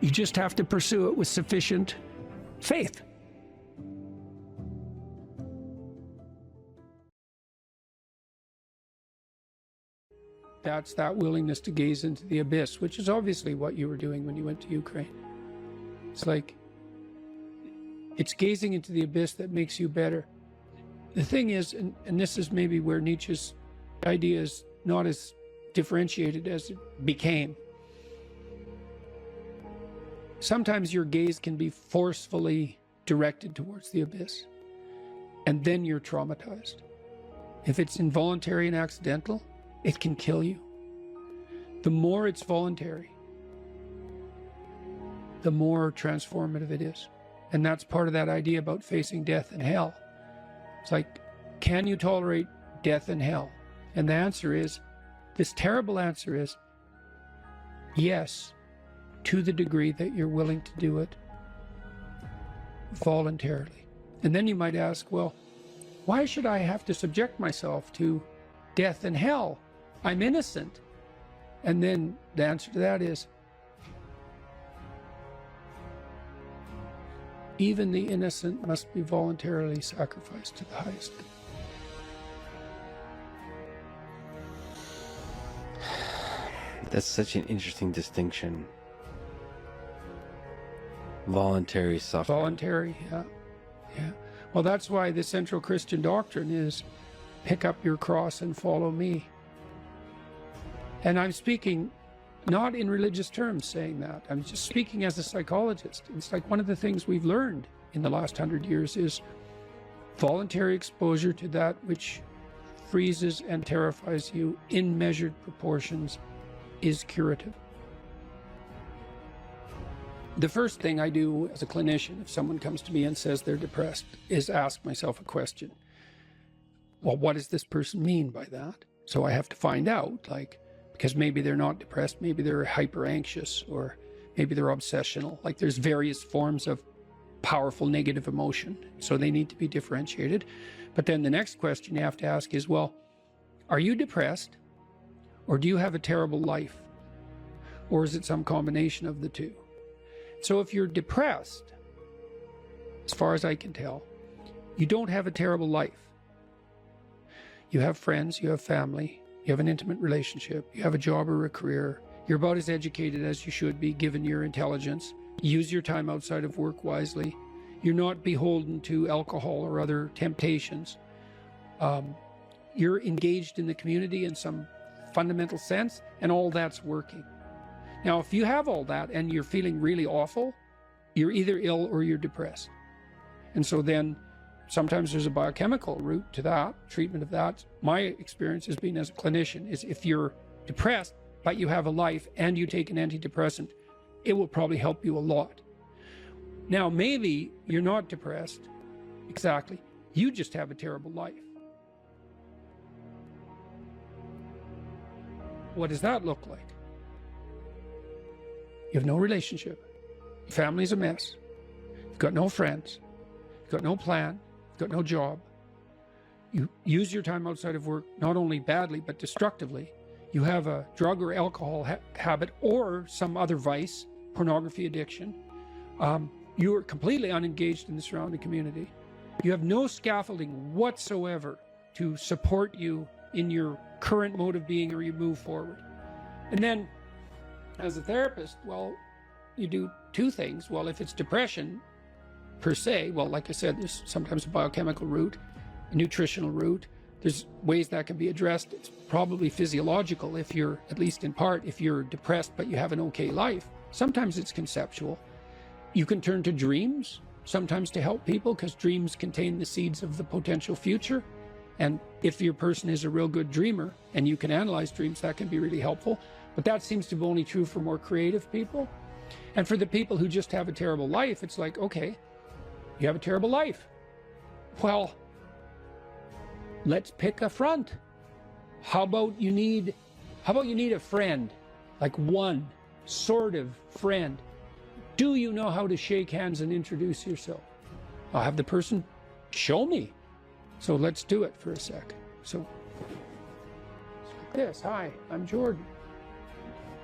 You just have to pursue it with sufficient faith. That's that willingness to gaze into the abyss, which is obviously what you were doing when you went to Ukraine. It's like, It's gazing into the abyss that makes you better. The thing is, and this is maybe where Nietzsche's idea is not as differentiated as it became. Sometimes your gaze can be forcefully directed towards the abyss, and then you're traumatized. If it's involuntary and accidental, it can kill you. The more it's voluntary, the more transformative it is. And that's part of that idea about facing death and hell. It's like, can you tolerate death and hell? And the answer is, this terrible answer is, yes, to the degree that you're willing to do it voluntarily. And then you might ask, well, why should I have to subject myself to death and hell? I'm innocent. And then the answer to that is, even the innocent must be voluntarily sacrificed to the highest. That's such an interesting distinction. Voluntary suffering. Voluntary, yeah. Yeah. Well, that's why the central Christian doctrine is pick up your cross and follow me. And I'm speaking not in religious terms saying that. I'm just speaking as a psychologist. It's like one of the things we've learned in the last 100 years is voluntary exposure to that which freezes and terrifies you in measured proportions is curative. The first thing I do as a clinician, if someone comes to me and says they're depressed, is ask myself a question. Well, what does this person mean by that? So I have to find out, like, because maybe they're not depressed, maybe they're hyper anxious, or maybe they're obsessional. Like, there's various forms of powerful negative emotion, so they need to be differentiated. But then the next question you have to ask is, well, are you depressed, or do you have a terrible life? Or is it some combination of the two? So if you're depressed, as far as I can tell, you don't have a terrible life. You have friends, you have family, you have an intimate relationship, you have a job or a career, you're about as educated as you should be given your intelligence, use your time outside of work wisely, you're not beholden to alcohol or other temptations, you're engaged in the community in some fundamental sense, and all that's working. Now, if you have all that and you're feeling really awful, you're either ill or you're depressed. And so then sometimes there's a biochemical route to that, treatment of that. My experience has been as a clinician is if you're depressed, but you have a life and you take an antidepressant, it will probably help you a lot. Now, maybe you're not depressed, exactly. You just have a terrible life. What does that look like? You have no relationship. Your family's a mess. You've got no friends. You've got no plan. You've got no job. You use your time outside of work not only badly but destructively. You have a drug or alcohol habit or some other vice, pornography addiction. You are completely unengaged in the surrounding community. You have no scaffolding whatsoever to support you in your current mode of being or you move forward. And then as a therapist, well, you do two things. Well, if it's depression per se, well, like I said, there's sometimes a biochemical route, a nutritional route. There's ways that can be addressed. It's probably physiological if you're, at least in part, if you're depressed but you have an okay life. Sometimes it's conceptual. You can turn to dreams, sometimes to help people, because dreams contain the seeds of the potential future. And if your person is a real good dreamer and you can analyze dreams, that can be really helpful. But that seems to be only true for more creative people. And for the people who just have a terrible life, it's like, okay, you have a terrible life. Well, let's pick a front. How about you need a friend, like one sort of friend. Do you know how to shake hands and introduce yourself? I'll have the person show me. So let's do it for a sec. So it's like this. Hi, I'm Jordan.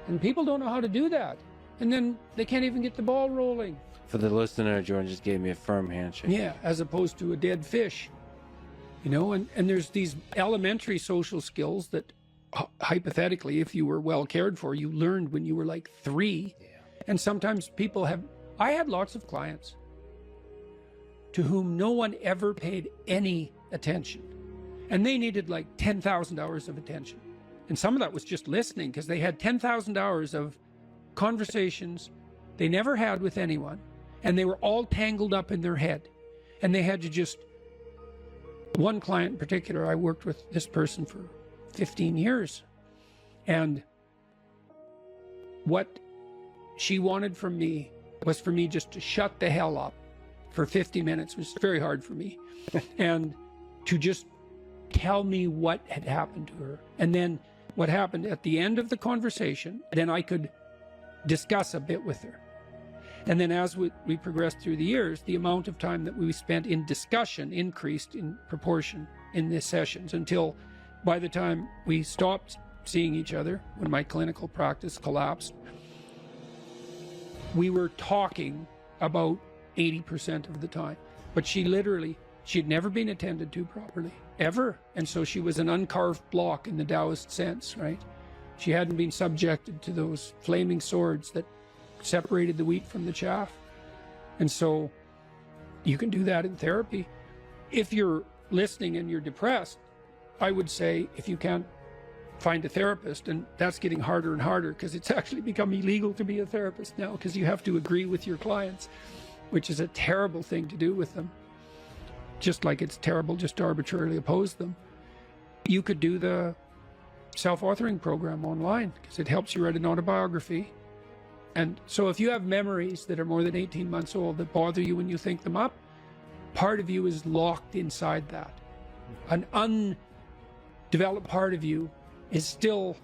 And people don't know how to do that. And then they can't even get the ball rolling. For the listener, Jordan just gave me a firm handshake. Yeah, as opposed to a dead fish. You know, and there's these elementary social skills that hypothetically, if you were well cared for, you learned when you were like 3. Yeah. And sometimes people have, I had lots of clients to whom no one ever paid any attention. And they needed like 10,000 hours of attention. And some of that was just listening, because they had 10,000 hours of conversations they never had with anyone, and they were all tangled up in their head. And they had to just, one client in particular, I worked with this person for 15 years. And what she wanted from me was for me just to shut the hell up for 50 minutes, which was very hard for me, and to just tell me what had happened to her. And then what happened at the end of the conversation, then I could discuss a bit with her. And then as we progressed through the years, the amount of time that we spent in discussion increased in proportion in these sessions, until by the time we stopped seeing each other, when my clinical practice collapsed, we were talking about 80% of the time. But she had never been attended to properly, ever. And so she was an uncarved block in the Taoist sense, right? She hadn't been subjected to those flaming swords that separated the wheat from the chaff. And so you can do that in therapy. If you're listening and you're depressed, I would say, if you can't find a therapist, and that's getting harder and harder, because it's actually become illegal to be a therapist now, because you have to agree with your clients, which is a terrible thing to do with them, just like it's terrible just to arbitrarily oppose them. You could do the self-authoring program online, because it helps you write an autobiography. And so if you have memories that are more than 18 months old that bother you when you think them up, part of you is locked inside that. An undeveloped part of you is still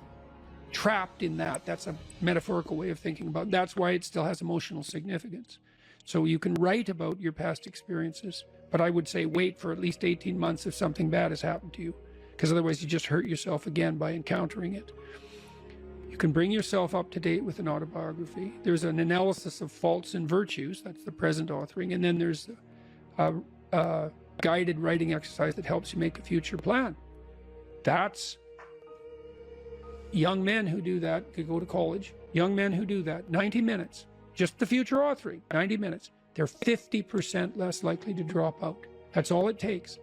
trapped in that. That's a metaphorical way of thinking about it. That's why it still has emotional significance. So you can write about your past experiences, but I would say wait for at least 18 months if something bad has happened to you, because otherwise you just hurt yourself again by encountering it. You can bring yourself up to date with an autobiography. There's an analysis of faults and virtues, that's the present authoring, and then there's a guided writing exercise that helps you make a future plan. That's young men who do that, could go to college, young men who do that, 90 minutes, just the future authoring, 90 minutes, they're 50% less likely to drop out. That's all it takes.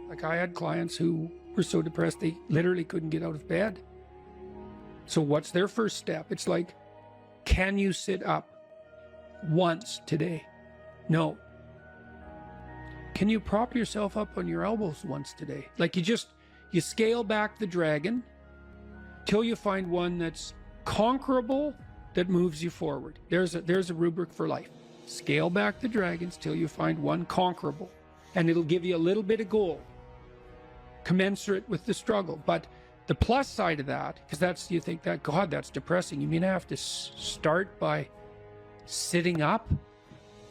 Like, I had clients who were so depressed they literally couldn't get out of bed. So what's their first step? It's like, can you sit up once today? No. Can you prop yourself up on your elbows once today? Like, you scale back the dragon till you find one that's conquerable, that moves you forward. There's a rubric for life. Scale back the dragons till you find one conquerable, and it'll give you a little bit of gold commensurate with the struggle. But the plus side of that, because you think that, God, that's depressing. You mean I have to start by sitting up?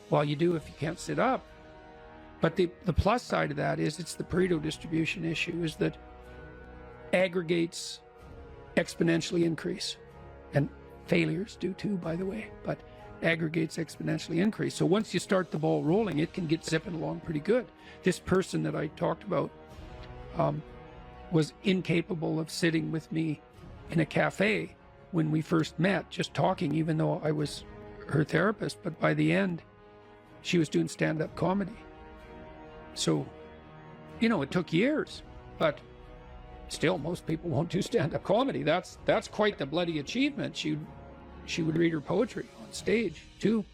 Well, you do if you can't sit up. But the plus side of that is, it's the Pareto distribution issue, is that aggregates exponentially increase. And failures do too, by the way, but aggregates exponentially increase. So once you start the ball rolling, it can get zipping along pretty good. This person that I talked about was incapable of sitting with me in a cafe when we first met, just talking, even though I was her therapist. But by the end, she was doing stand-up comedy. So, it took years, but still, most people won't do stand-up comedy. That's quite the bloody achievement. She would read her poetry on stage too.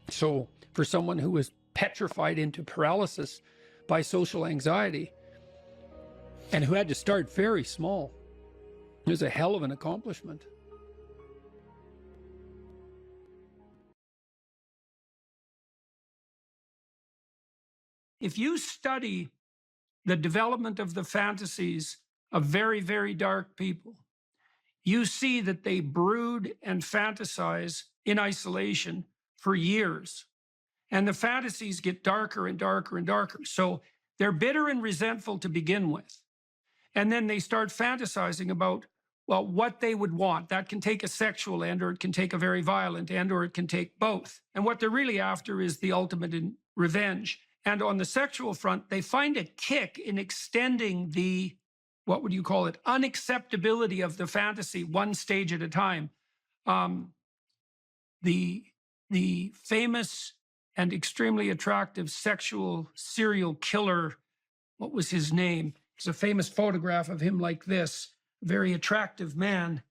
So for someone who was petrified into paralysis by social anxiety, and who had to start very small, it was a hell of an accomplishment. If you study the development of the fantasies of very, very dark people, you see that they brood and fantasize in isolation for years. And the fantasies get darker and darker and darker. So they're bitter and resentful to begin with. And then they start fantasizing about, well, what they would want. That can take a sexual end, or it can take a very violent end, or it can take both. And what they're really after is the ultimate in revenge. And on the sexual front, they find a kick in extending the, what would you call it, unacceptability of the fantasy one stage at a time. The the famous and extremely attractive sexual serial killer, what was his name? There's a famous photograph of him like this, a very attractive man.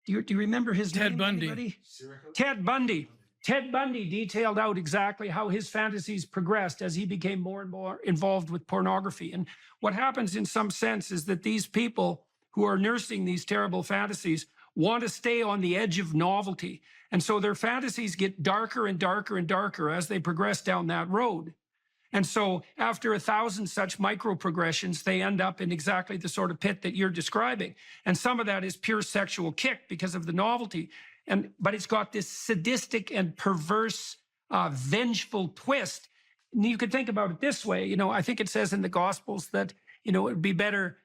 Do you remember his name? Ted Bundy. Anybody? Ted Bundy. Ted Bundy detailed out exactly how his fantasies progressed as he became more and more involved with pornography. And what happens in some sense is that these people who are nursing these terrible fantasies want to stay on the edge of novelty. And so their fantasies get darker and darker and darker as they progress down that road. And so after 1,000 such micro progressions, they end up in exactly the sort of pit that you're describing. And some of that is pure sexual kick because of the novelty. But it's got this sadistic and perverse, vengeful twist. And you could think about it this way. You know, I think it says in the Gospels that, you know, it would be better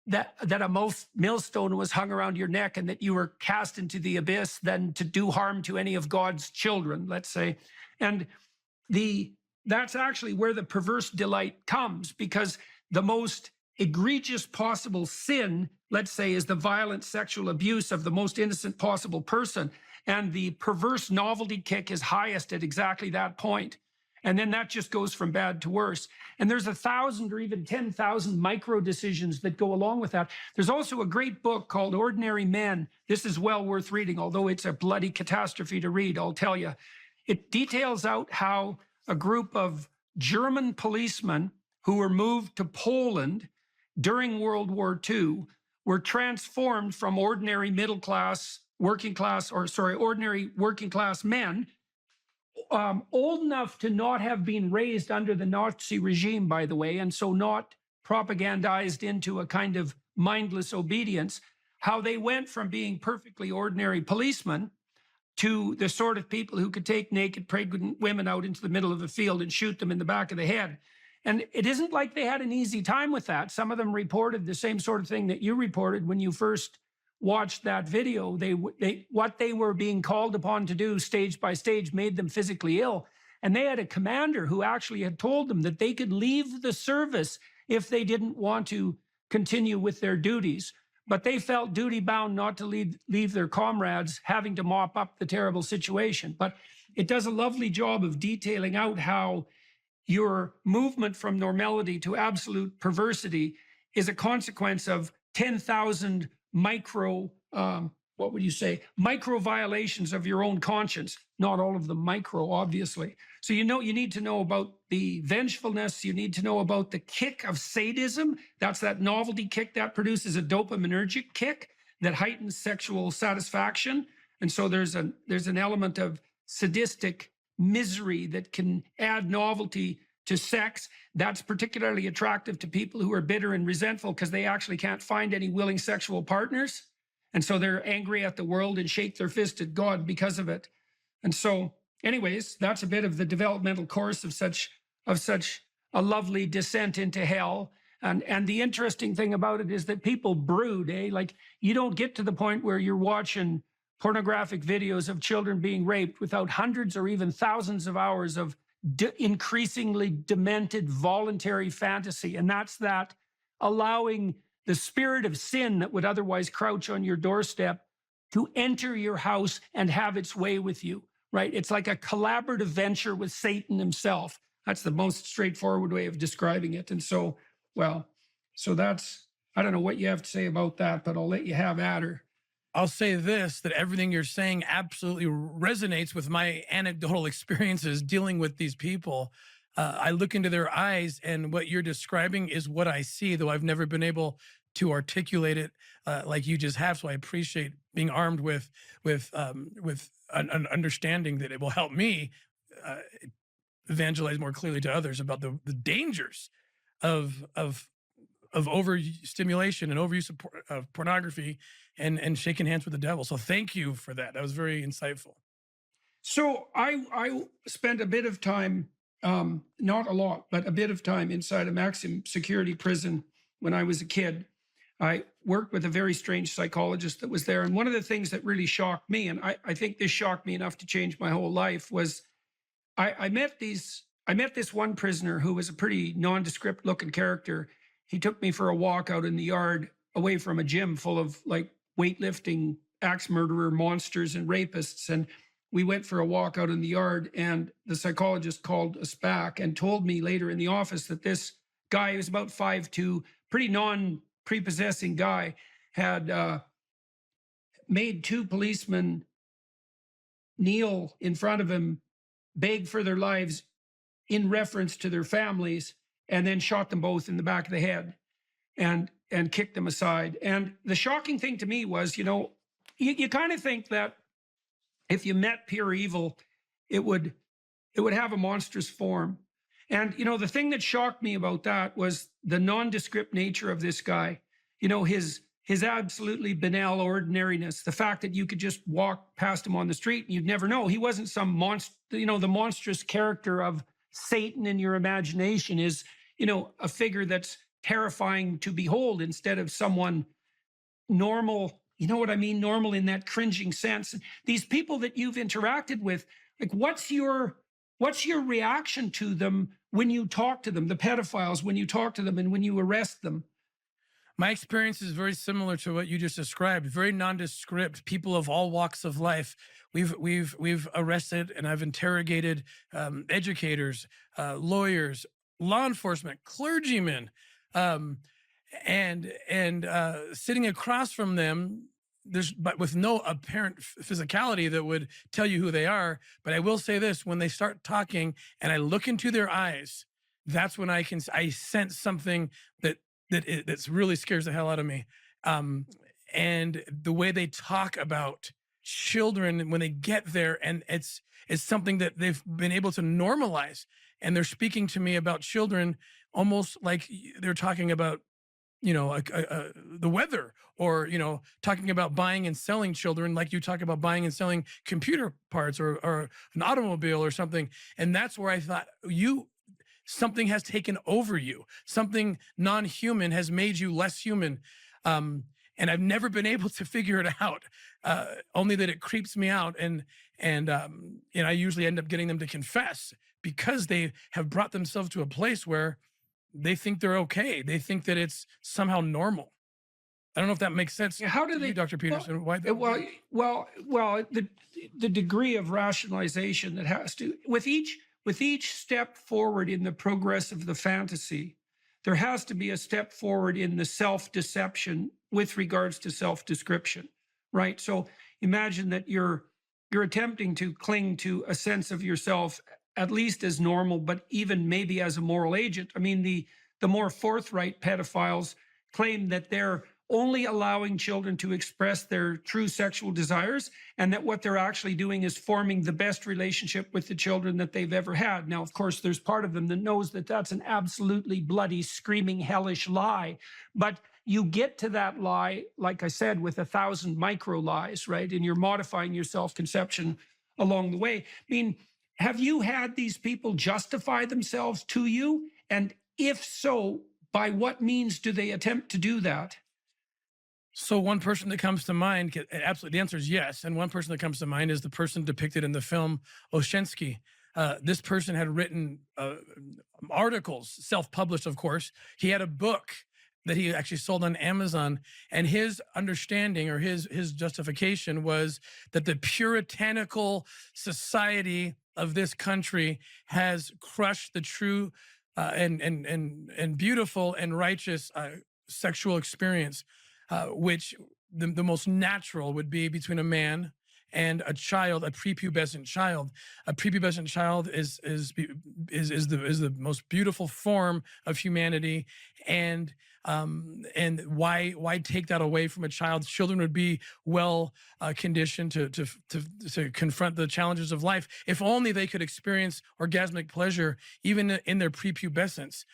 that a millstone was hung around your neck and that you were cast into the abyss than to do harm to any of God's children, let's say. And that's actually where the perverse delight comes, because the most egregious possible sin, let's say, is the violent sexual abuse of the most innocent possible person. And the perverse novelty kick is highest at exactly that point. And then that just goes from bad to worse. And there's 1,000 or even 10,000 micro decisions that go along with that. There's also a great book called Ordinary Men. This is well worth reading, although it's a bloody catastrophe to read, I'll tell you. It details out how a group of German policemen who were moved to Poland during World War II were transformed from ordinary ordinary working class men, old enough to not have been raised under the Nazi regime, by the way, and so not propagandized into a kind of mindless obedience, how they went from being perfectly ordinary policemen to the sort of people who could take naked pregnant women out into the middle of a field and shoot them in the back of the head. And it isn't like they had an easy time with that. Some of them reported the same sort of thing that you reported when you first watched that video. What they were being called upon to do stage by stage made them physically ill. And they had a commander who actually had told them that they could leave the service if they didn't want to continue with their duties. But they felt duty bound not to leave their comrades having to mop up the terrible situation. But it does a lovely job of detailing out how your movement from normality to absolute perversity is a consequence of 10,000 micro, micro violations of your own conscience. Not all of them micro, obviously. So you need to know about the vengefulness. You need to know about the kick of sadism. That's that novelty kick that produces a dopaminergic kick that heightens sexual satisfaction. And so there's an element of sadistic misery that can add novelty to sex. That's particularly attractive to people who are bitter and resentful because they actually can't find any willing sexual partners. And so they're angry at the world and shake their fist at God because of it. And so anyways, that's a bit of the developmental course of such a lovely descent into hell. And the interesting thing about it is that people brood, like you don't get to the point where you're watching pornographic videos of children being raped without hundreds or even thousands of hours of increasingly demented voluntary fantasy. And that's that allowing the spirit of sin that would otherwise crouch on your doorstep to enter your house and have its way with you, right? It's like a collaborative venture with Satan himself. That's the most straightforward way of describing it. And so, that's, I don't know what you have to say about that, but I'll let you have at her. I'll say this, that everything you're saying absolutely resonates with my anecdotal experiences dealing with these people. I look into their eyes, and what you're describing is what I see, though I've never been able to articulate it like you just have. So I appreciate being armed with an understanding that it will help me evangelize more clearly to others about the dangers of overstimulation and overuse of pornography and shaking hands with the devil. So thank you for that. That was very insightful. So I spent a bit of time, not a lot, but a bit of time inside a maximum security prison when I was a kid. I worked with a very strange psychologist that was there. And one of the things that really shocked me, and I think this shocked me enough to change my whole life, was I met this one prisoner who was a pretty nondescript looking character. He took me for a walk out in the yard away from a gym full of like weightlifting, axe murderer monsters and rapists. And we went for a walk out in the yard, and the psychologist called us back and told me later in the office that this guy, who was about 5'2", pretty non-prepossessing guy, had made 2 policemen kneel in front of him, beg for their lives in reference to their families, and then shot them both in the back of the head and kicked them aside. And the shocking thing to me was, you know, you kind of think that if you met pure evil, it would have a monstrous form. And, you know, the thing that shocked me about that was the nondescript nature of this guy. You know, his absolutely banal ordinariness, the fact that you could just walk past him on the street and you'd never know. He wasn't some monster, you know, the monstrous character of Satan in your imagination is, you know, a figure that's terrifying to behold instead of someone normal. You know what I mean? Normal in that cringing sense. These people that you've interacted with, like, what's your reaction to them when you talk to them, the pedophiles, when you talk to them and when you arrest them? My experience is very similar to what you just described. Very nondescript, people of all walks of life. We've arrested and I've interrogated educators, lawyers, law enforcement, clergymen, and sitting across from them, but with no apparent physicality that would tell you who they are. But I will say this: when they start talking and I look into their eyes, that's when I sense something that really scares the hell out of me. And the way they talk about children when they get there, and it's something that they've been able to normalize, and they're speaking to me about children almost like they're talking about, you know, the weather, or, you know, talking about buying and selling children like you talk about buying and selling computer parts or an automobile or something. And that's where I thought, something has taken over you. Something non-human has made you less human. And I've never been able to figure it out, only that it creeps me out. And I usually end up getting them to confess because they have brought themselves to a place where they think they're okay. They think that it's somehow normal. I don't know if that makes sense. How do they, Dr. Peterson? Well, the degree of rationalization that has to, with each step forward in the progress of the fantasy, there has to be a step forward in the self-deception with regards to self-description, right? So imagine that you're attempting to cling to a sense of yourself at least as normal, but even maybe as a moral agent. I mean, the more forthright pedophiles claim that they're only allowing children to express their true sexual desires, and that what they're actually doing is forming the best relationship with the children that they've ever had. Now, of course, there's part of them that knows that that's an absolutely bloody, screaming, hellish lie. But you get to that lie, like I said, with 1,000 micro lies, right? And you're modifying your self-conception along the way. I mean, have you had these people justify themselves to you? And if so, by what means do they attempt to do that? So one person that comes to mind, absolutely, the answer is yes. And one person that comes to mind is the person depicted in the film Oshensky. This person had written articles, self-published, of course. He had a book that he actually sold on Amazon. And his understanding, or his justification, was that the puritanical society of this country has crushed the true and beautiful and righteous sexual experience, which the most natural would be between a man and a child, a prepubescent child. A prepubescent child is the most beautiful form of humanity, and why take that away from a child? Children would be well conditioned to confront the challenges of life if only they could experience orgasmic pleasure even in their prepubescence.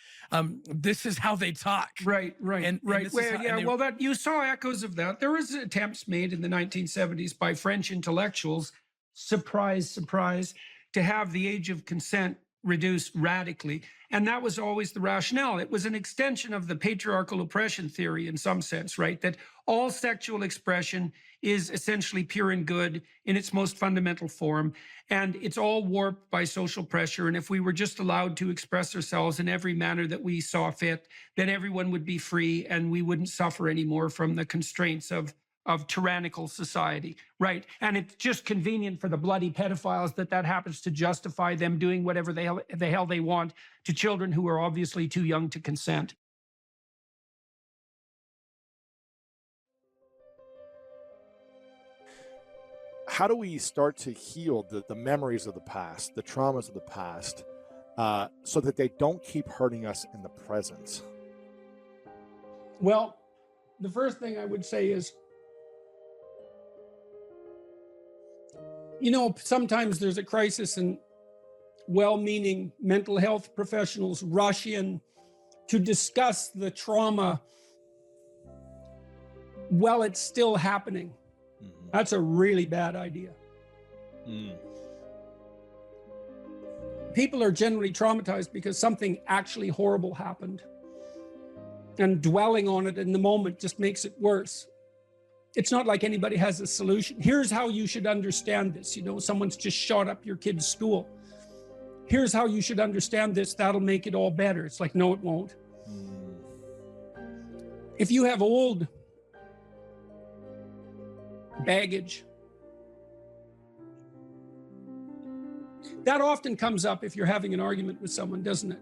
This is how they talk. Right. Well, that you saw echoes of that. There was attempts made in the 1970s by French intellectuals, surprise, surprise, to have the age of consent reduced radically. And that was always the rationale. It was an extension of the patriarchal oppression theory in some sense, right? That all sexual expression is essentially pure and good in its most fundamental form. And it's all warped by social pressure. And if we were just allowed to express ourselves in every manner that we saw fit, then everyone would be free and we wouldn't suffer anymore from the constraints of of tyrannical society, right? And it's just convenient for the bloody pedophiles that happens to justify them doing whatever the hell they want to children who are obviously too young to consent. How do we start to heal the memories of the past, the traumas of the past, so that they don't keep hurting us in the present? Well, the first thing I would say is, you know, sometimes there's a crisis and well-meaning mental health professionals rush in to discuss the trauma while it's still happening. Mm-hmm. That's a really bad idea. People are generally traumatized because something actually horrible happened. And dwelling on it in the moment just makes it worse. It's not like anybody has a solution. Here's how you should understand this. You know, someone's just shot up your kid's school. Here's how you should understand this. That'll make it all better. It's like, no, it won't. If you have old baggage, that often comes up if you're having an argument with someone, doesn't it?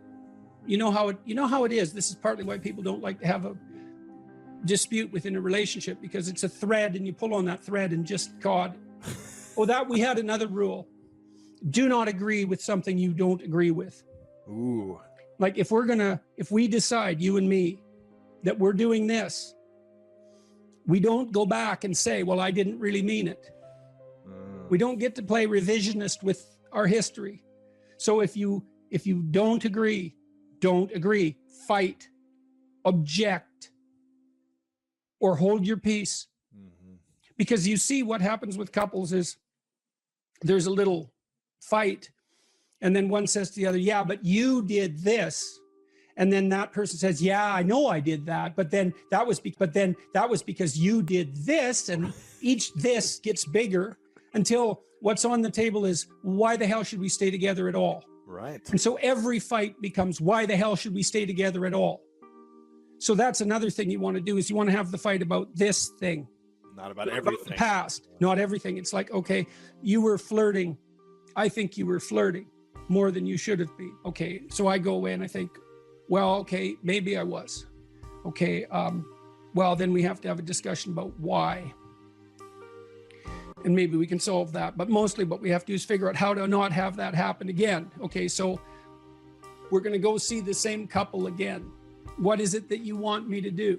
You know how it is. This is partly why people don't like to have a dispute within a relationship, because it's a thread and you pull on that thread and just, God, we had another rule. Do not agree with something you don't agree with. Ooh. Like if we decide, you and me, that we're doing this, we don't go back and say, well, I didn't really mean it. We don't get to play revisionist with our history. So if you don't agree, fight, object, or hold your peace. Because you see what happens with couples is there's a little fight and then one says to the other, yeah, but you did this. And then that person says, yeah, I know I did that, but then that was because you did this, and each this gets bigger until what's on the table is, why the hell should we stay together at all? Right. And so every fight becomes, why the hell should we stay together at all? So that's another thing you want to do, is you want to have the fight about this thing. Not about everything. About the past, not everything. It's like, okay, you were flirting. I think you were flirting more than you should have been. Okay, so I go away and I think, well, okay, maybe I was. Okay, well, then we have to have a discussion about why. And maybe we can solve that. But mostly what we have to do is figure out how to not have that happen again. Okay, so we're going to go see the same couple again. What is it that you want me to do?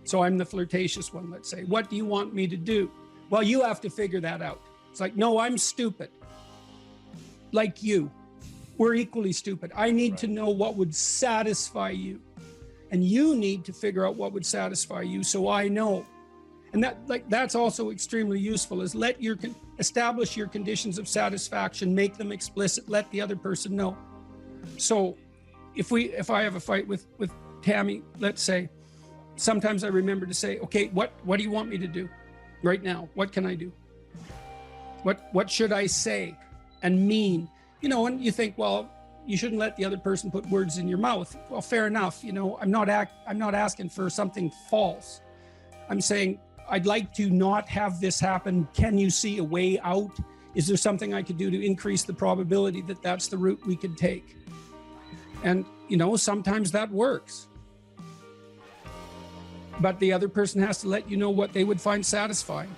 So I'm the flirtatious one, let's say. What do you want me to do? Well, you have to figure that out. It's like, no, I'm stupid. Like you. We're equally stupid. I need to know what would satisfy you. And you need to figure out what would satisfy you, so I know. And that's also extremely useful, is establish your conditions of satisfaction, make them explicit, let the other person know. So if I have a fight with Tammy, let's say, sometimes I remember to say, okay, what do you want me to do right now? What can I do? What should I say and mean? You know, and you think, well, you shouldn't let the other person put words in your mouth. Well, fair enough. You know, I'm not asking for something false. I'm saying, I'd like to not have this happen. Can you see a way out? Is there something I could do to increase the probability that that's the route we could take? And, you know, sometimes that works. But the other person has to let you know what they would find satisfying.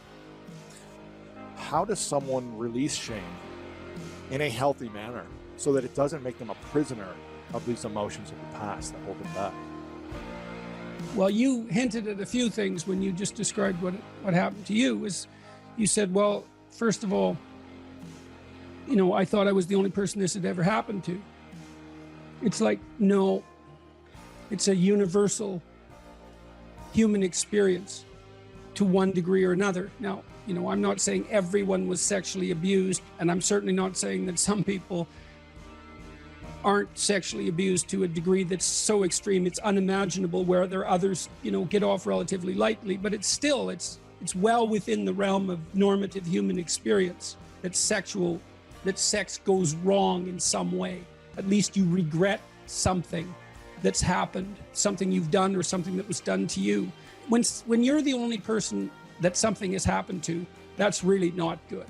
How does someone release shame in a healthy manner so that it doesn't make them a prisoner of these emotions of the past that hold them back? Well, you hinted at a few things when you just described what happened to you. Is you said, well, first of all, you know, I thought I was the only person this had ever happened to. It's like, no, it's a universal human experience to one degree or another. Now, you know, I'm not saying everyone was sexually abused, and I'm certainly not saying that some people aren't sexually abused to a degree that's so extreme it's unimaginable, where there are others, you know, get off relatively lightly. But it's still, it's well within the realm of normative human experience that sex goes wrong in some way. At least you regret something that's happened, something you've done or something that was done to you. When you're the only person that something has happened to, that's really not good,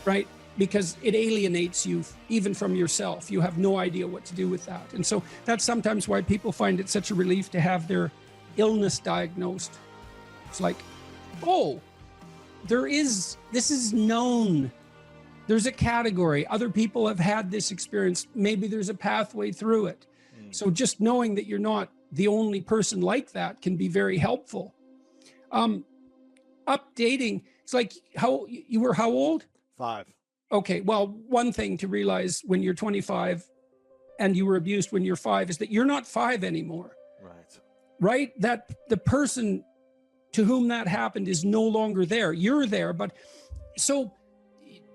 right? Because it alienates you even from yourself. You have no idea what to do with that. And so that's sometimes why people find it such a relief to have their illness diagnosed. It's like, oh, this is known. There's a category. Other people have had this experience. Maybe there's a pathway through it. So just knowing that you're not the only person like that can be very helpful. Updating, it's like, how old? 5. Okay, well, one thing to realize when you're 25 and you were abused when you're 5 is that you're not 5 anymore. Right? That the person to whom that happened is no longer there. You're there, but so,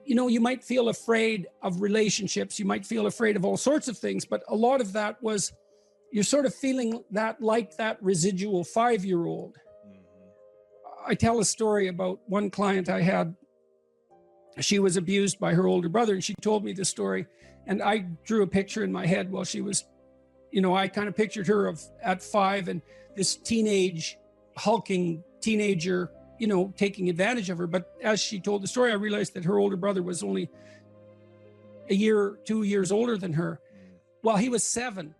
you know, you might feel afraid of relationships. You might feel afraid of all sorts of things, but a lot of that was, you're sort of feeling that like that residual 5-year-old. I tell a story about one client I had. She was abused by her older brother, and she told me the story, and I drew a picture in my head while she was, you know, I kind of pictured her at 5 and this hulking teenager, you know, taking advantage of her. But as she told the story, I realized that her older brother was only 2 years older than her. Well, he was 7.